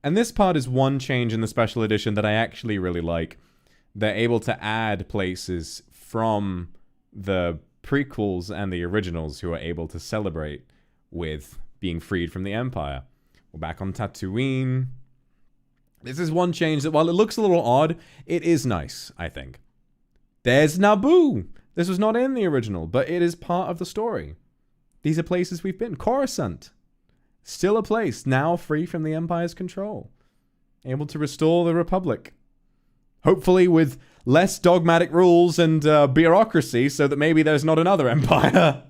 And this part is one change in the special edition that I actually really like. They're able to add places from the prequels and the originals who are able to celebrate with being freed from the Empire. We're back on Tatooine. This is one change that, while it looks a little odd, it is nice, I think. There's Naboo. This was not in the original, but it is part of the story. These are places we've been. Coruscant. Still a place, now free from the Empire's control. Able to restore the Republic. Hopefully with less dogmatic rules and bureaucracy, so that maybe there's not another empire.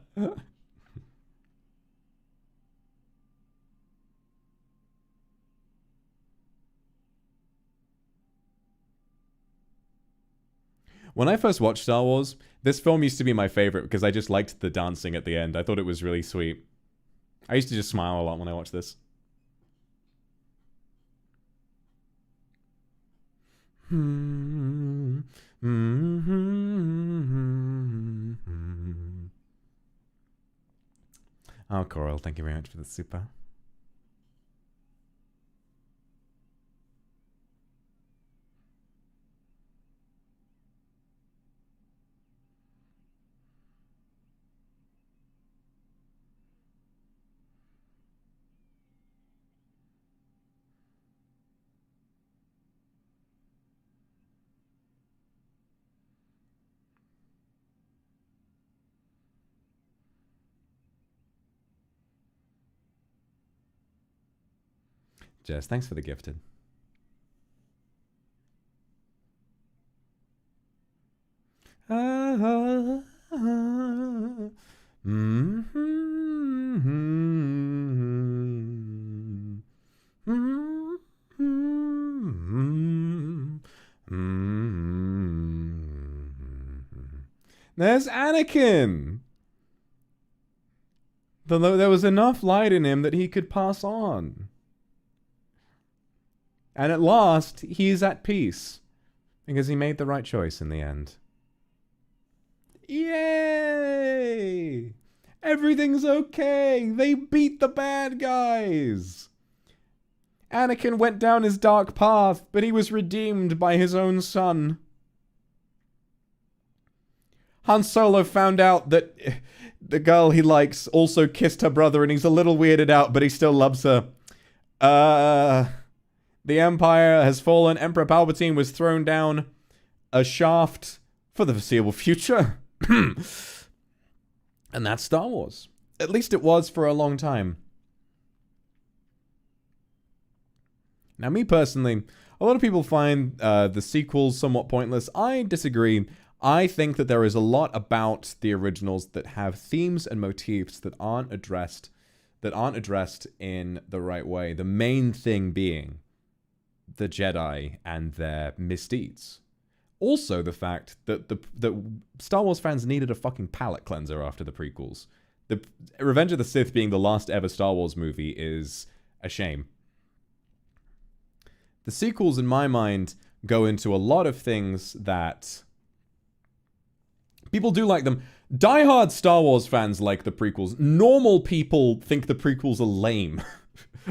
When I first watched Star Wars, this film used to be my favorite because I just liked the dancing at the end. I thought it was really sweet. I used to just smile a lot when I watched this. Oh, Coral, thank you very much for the super. Jess, thanks for the gifted. There's Anakin. There was enough light in him that he could pass on. And at last, he's at peace. Because he made the right choice in the end. Yay! Everything's okay! They beat the bad guys! Anakin went down his dark path, but he was redeemed by his own son. Han Solo found out that the girl he likes also kissed her brother, and he's a little weirded out, but he still loves her. The Empire has fallen. Emperor Palpatine was thrown down a shaft for the foreseeable future. And that's Star Wars. At least it was for a long time. Now, me personally, a lot of people find the sequels somewhat pointless. I disagree. I think that there is a lot about the originals that have themes and motifs that aren't addressed in the right way. The main thing being the Jedi and their misdeeds. Also, the fact that the Star Wars fans needed a fucking palate cleanser after the prequels. The Revenge of the Sith being the last ever Star Wars movie is a shame. The sequels, in my mind, go into a lot of things that people do like them. Diehard Star Wars fans like the prequels. Normal people think the prequels are lame.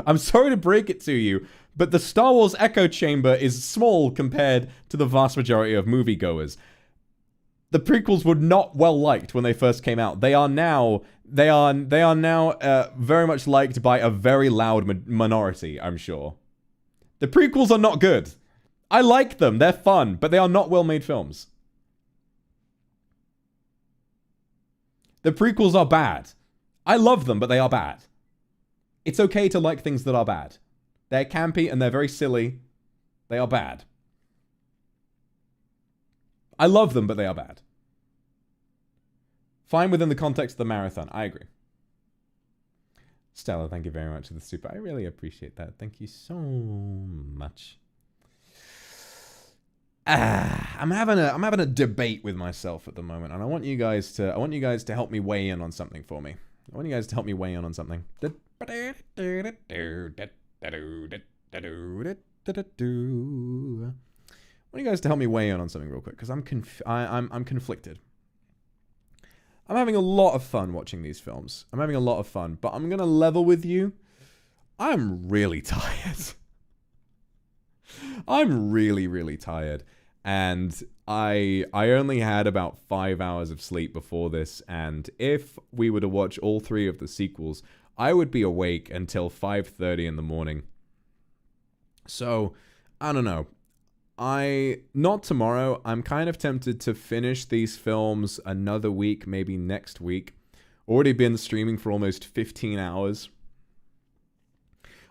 I'm sorry to break it to you, but the Star Wars echo chamber is small compared to the vast majority of moviegoers. The prequels were not well liked when they first came out. They are now very much liked by a very loud minority, I'm sure. The prequels are not good. I like them, they're fun, but they are not well-made films. The prequels are bad. I love them, but they are bad. It's okay to like things that are bad. They're campy and they're very silly. They are bad. I love them, but they are bad. Fine within the context of the marathon. I agree. Stella, thank you very much for the super. I really appreciate that. Thank you so much. I'm having a debate with myself at the moment, and I want you guys to help me weigh in on something for me. I want you guys to help me weigh in on something. I want you guys to help me weigh in on something real quick, because I'm conflicted. I'm having a lot of fun watching these films. I'm having a lot of fun, but I'm gonna level with you. I'm really tired. I'm really, really tired. And I only had about 5 hours of sleep before this, and if we were to watch all 3 of the sequels, I would be awake until 5:30 in the morning. So, I don't know. Not tomorrow. I'm kind of tempted to finish these films another week, maybe next week. Already been streaming for almost 15 hours.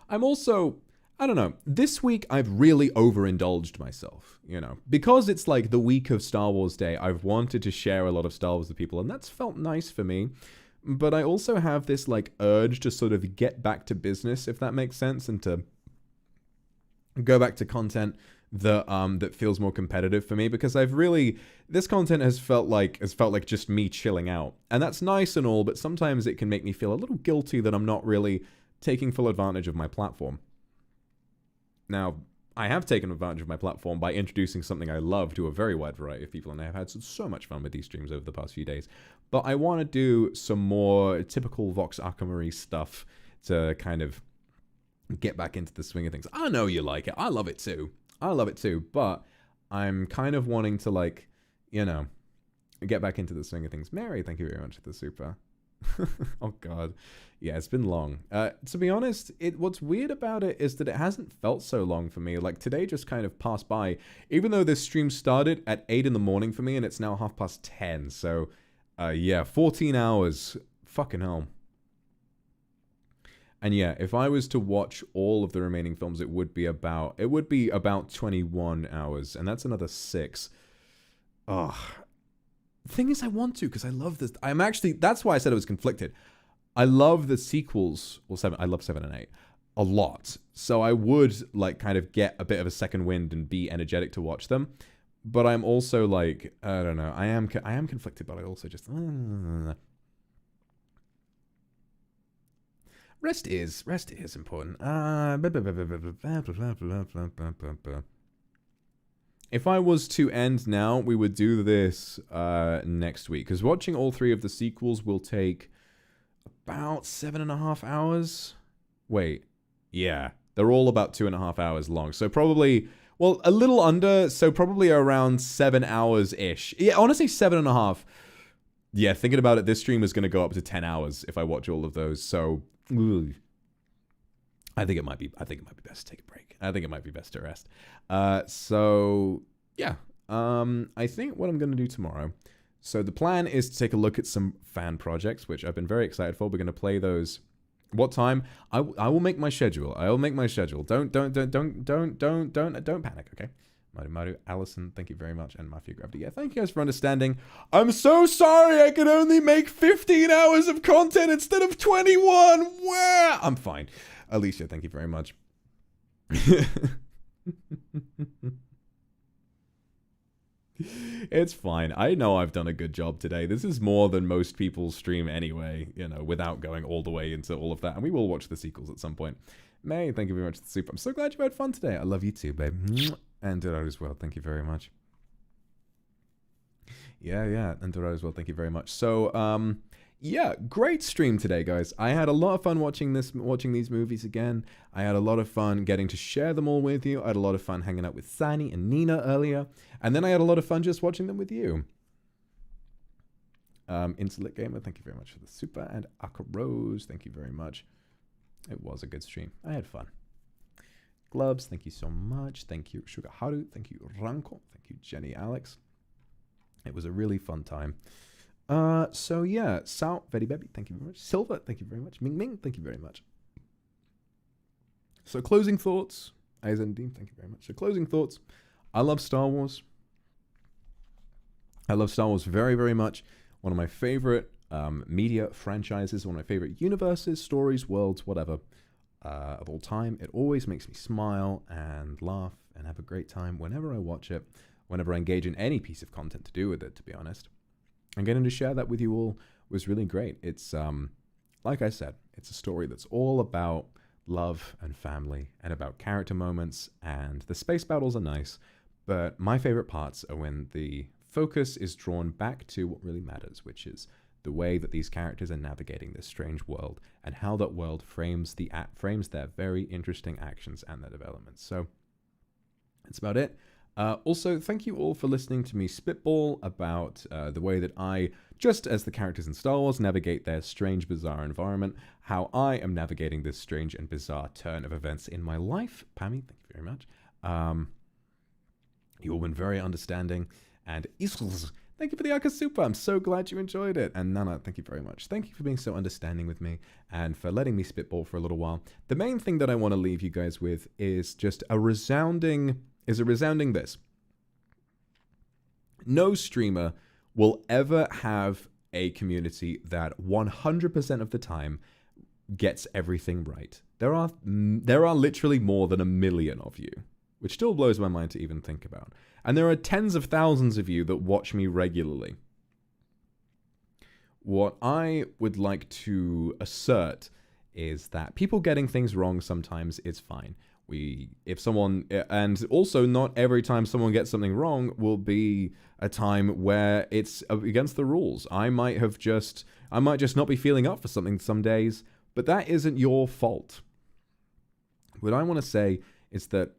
I'm also, I don't know, this week I've really overindulged myself, you know. Because it's like the week of Star Wars Day, I've wanted to share a lot of Star Wars with people, and that's felt nice for me. But I also have this like urge to sort of get back to business, if that makes sense, and to go back to content that feels more competitive for me, because this content has felt like just me chilling out. And that's nice and all, but sometimes it can make me feel a little guilty that I'm not really taking full advantage of my platform. Now, I have taken advantage of my platform by introducing something I love to a very wide variety of people, and I have had so much fun with these streams over the past few days. But I want to do some more typical Vox Akuma stuff to kind of get back into the swing of things. I know you like it. I love it too. But I'm kind of wanting to, like, you know, get back into the swing of things. Mary, thank you very much for the super. Oh, God. Yeah, it's been long. To be honest, what's weird about it is that it hasn't felt so long for me. Like, today just kind of passed by. Even though this stream started at 8 in the morning for me, and it's now 10:30. So, yeah, 14 hours. Fucking hell. And yeah, if I was to watch all of the remaining films, it would be about 21 hours, and that's another 6. Oh, The thing is, I want to, because I love this. That's why I said I was conflicted. I love the sequels, I love 7 and 8 a lot. So I would, like, kind of get a bit of a second wind and be energetic to watch them. But I'm also, like, I don't know. I am conflicted, but I also just... Rest is important. If I was to end now, we would do this next week. Because watching all 3 of the sequels will take about 7.5 hours. Wait. Yeah. They're all about 2.5 hours long. So probably, well, a little under. So probably around 7 hours-ish. Yeah, honestly, 7.5. Yeah, thinking about it, this stream is going to go up to 10 hours if I watch all of those. So... I think it might be best to take a break. I think it might be best to rest. So yeah. I think what I'm going to do tomorrow. So the plan is to take a look at some fan projects, which I've been very excited for. We're going to play those. What time? I will make my schedule. I will make my schedule. Don't panic, okay? Maru, Allison, thank you very much, and Mafia Gravity. Yeah, thank you guys for understanding. I'm so sorry I can only make 15 hours of content instead of 21. Where? I'm fine. Alicia, thank you very much. It's fine. I know I've done a good job today. This is more than most people stream anyway, you know, without going all the way into all of that. And we will watch the sequels at some point. May, thank you very much for the soup. I'm so glad you had fun today. I love you too, babe. And Dorado as well. Thank you very much. Yeah. And Dorado as well. Thank you very much. So, yeah, great stream today, guys. I had a lot of fun watching these movies again. I had a lot of fun getting to share them all with you. I had a lot of fun hanging out with Sani and Nina earlier. And then I had a lot of fun just watching them with you. Insolite Gamer, thank you very much for the super. And Aka Rose, thank you very much. It was a good stream. I had fun. Gloves, thank you so much. Thank you, Sugar Haru. Thank you, Ranko. Thank you, Jenny Alex. It was a really fun time. So yeah, Sao, Very Baby, thank you very much. Silver, thank you very much. Ming Ming, thank you very much. So closing thoughts. Aizendim, thank you very much. So closing thoughts. I love Star Wars. I love Star Wars very, very much. One of my favorite media franchises, one of my favorite universes, stories, worlds, whatever, of all time. It always makes me smile and laugh and have a great time whenever I watch it, whenever I engage in any piece of content to do with it, to be honest. And getting to share that with you all was really great. It's, like I said, it's a story that's all about love and family and about character moments, and the space battles are nice, but my favorite parts are when the focus is drawn back to what really matters, which is the way that these characters are navigating this strange world and how that world frames their very interesting actions and their developments. So that's about it. Also, thank you all for listening to me spitball about the way that I, just as the characters in Star Wars, navigate their strange, bizarre environment, how I am navigating this strange and bizarre turn of events in my life. Pammy, thank you very much. You've all been very understanding. And Isls, thank you for the Aka Super. I'm so glad you enjoyed it. And Nana, thank you very much. Thank you for being so understanding with me and for letting me spitball for a little while. The main thing that I want to leave you guys with is just a resounding this. No streamer will ever have a community that 100% of the time gets everything right. There are literally more than 1 million of you, which still blows my mind to even think about. And there are tens of thousands of you that watch me regularly. What I would like to assert is that people getting things wrong sometimes is fine. And also not every time someone gets something wrong will be a time where it's against the rules. I might just not be feeling up for something some days, but that isn't your fault. What I want to say is that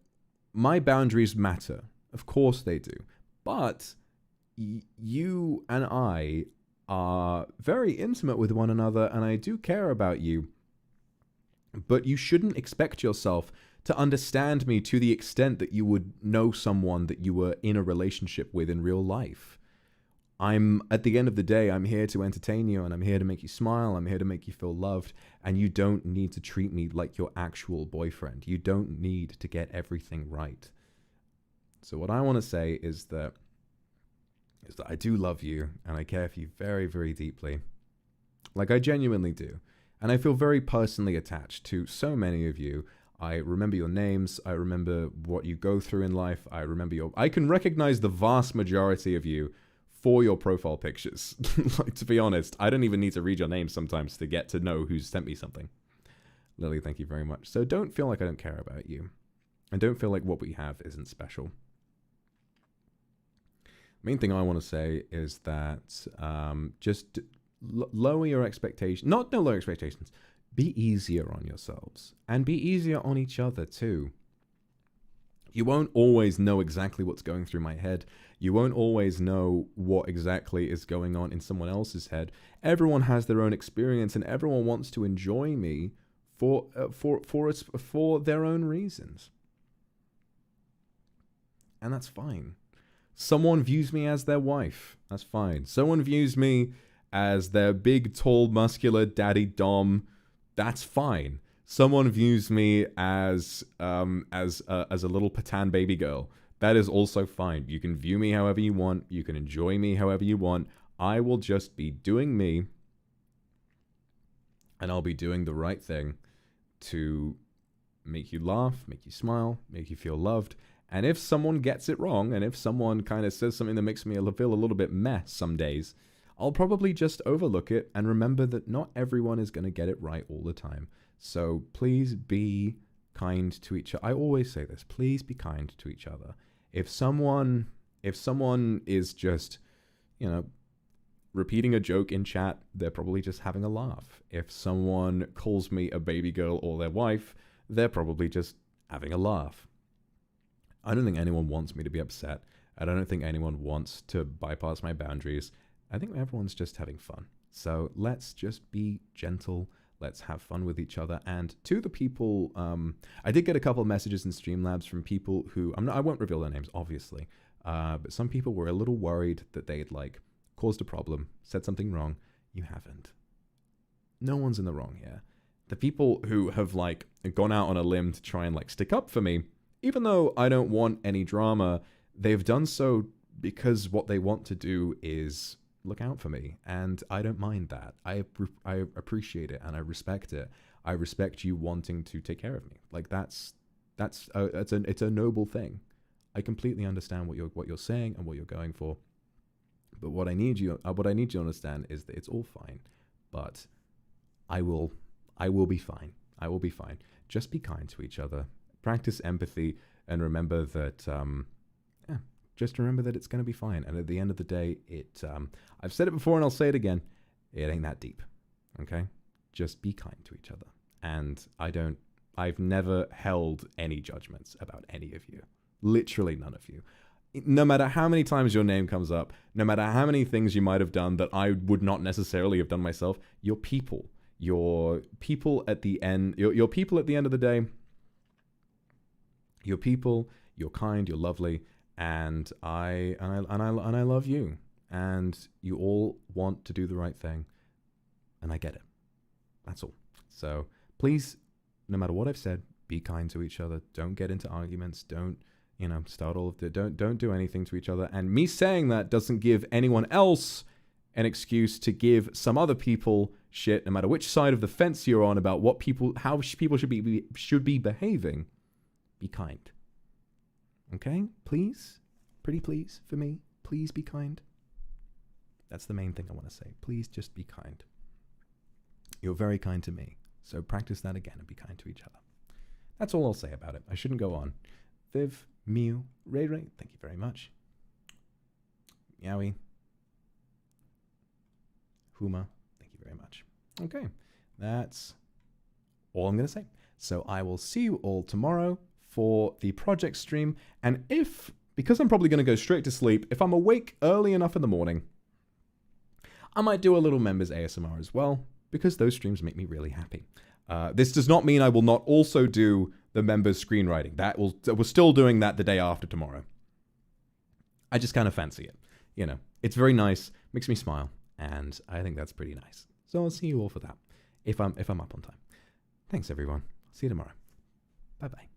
my boundaries matter. Of course they do. But you and I are very intimate with one another, and I do care about you. But you shouldn't expect yourself to understand me to the extent that you would know someone that you were in a relationship with in real life. At the end of the day, I'm here to entertain you, and I'm here to make you smile. I'm here to make you feel loved, and you don't need to treat me like your actual boyfriend. You don't need to get everything right. So what I want to say is that is that I do love you and I care for you very, very deeply. Like, I genuinely do. And I feel very personally attached to so many of you. I remember your names. I remember what you go through in life. I can recognize the vast majority of you for your profile pictures. Like, to be honest, I don't even need to read your name sometimes to get to know who's sent me something. Lily, thank you very much. So don't feel like I don't care about you. And don't feel like what we have isn't special. Main thing I want to say is that just lower your expectations. No lower expectations. Be easier on yourselves. And be easier on each other too. You won't always know exactly what's going through my head. You won't always know what exactly is going on in someone else's head. Everyone has their own experience, and everyone wants to enjoy me for their own reasons. And that's fine. Someone views me as their wife. That's fine. Someone views me as their big, tall, muscular daddy dom. That's fine. Someone views me as a little Patan baby girl. That is also fine. You can view me however you want. You can enjoy me however you want. I will just be doing me, and I'll be doing the right thing to make you laugh, make you smile, make you feel loved. And if someone gets it wrong, and if someone kind of says something that makes me feel a little bit meh some days, I'll probably just overlook it and remember that not everyone is going to get it right all the time. So please be kind to each other. I always say this, please be kind to each other. If someone is just, repeating a joke in chat, they're probably just having a laugh. If someone calls me a baby girl or their wife, they're probably just having a laugh. I don't think anyone wants me to be upset. I don't think anyone wants to bypass my boundaries. I think everyone's just having fun. So let's just be gentle. Let's have fun with each other. And to the people, I did get a couple of messages in Streamlabs from people who, I won't reveal their names, obviously, but some people were a little worried that they'd caused a problem, said something wrong. You haven't. No one's in the wrong here. The people who have gone out on a limb to try and stick up for me, even though I don't want any drama, they've done so because what they want to do is look out for me, and I don't mind that. I appreciate it and I respect it. I respect you wanting to take care of me. It's a noble thing. I completely understand what you're saying and what you're going for. But what I need you to understand is that it's all fine. But I will be fine. I will be fine. Just be kind to each other. Practice empathy and remember that. Just remember that it's going to be fine. And at the end of the day, I've said it before and I'll say it again. It ain't that deep. Okay? Just be kind to each other. And I've never held any judgments about any of you. Literally none of you. No matter how many times your name comes up, no matter how many things you might have done that I would not necessarily have done myself, you're people. You're people at the end. You're people at the end of the day. You're people. You're kind. You're lovely. And I love you, and you all want to do the right thing, and I get it. That's all. So please, no matter what I've said, be kind to each other. Don't get into arguments. Don't start all of the. Don't do anything to each other. And me saying that doesn't give anyone else an excuse to give some other people shit, no matter which side of the fence you're on, about how people should be behaving. Be kind. Okay? Please? Pretty please for me? Please be kind. That's the main thing I want to say. Please just be kind. You're very kind to me. So practice that again and be kind to each other. That's all I'll say about it. I shouldn't go on. Viv, Mew, Ray Ray, thank you very much. Yowie. Huma, thank you very much. Okay, that's all I'm going to say. So I will see you all tomorrow for the project stream. And because I'm probably going to go straight to sleep, if I'm awake early enough in the morning, I might do a little members ASMR as well, because those streams make me really happy. This does not mean I will not also do the members screenwriting. We're still doing that the day after tomorrow. I just kind of fancy it. It's very nice, makes me smile, and I think that's pretty nice. So I'll see you all for that, if I'm up on time. Thanks everyone. See you tomorrow. Bye bye.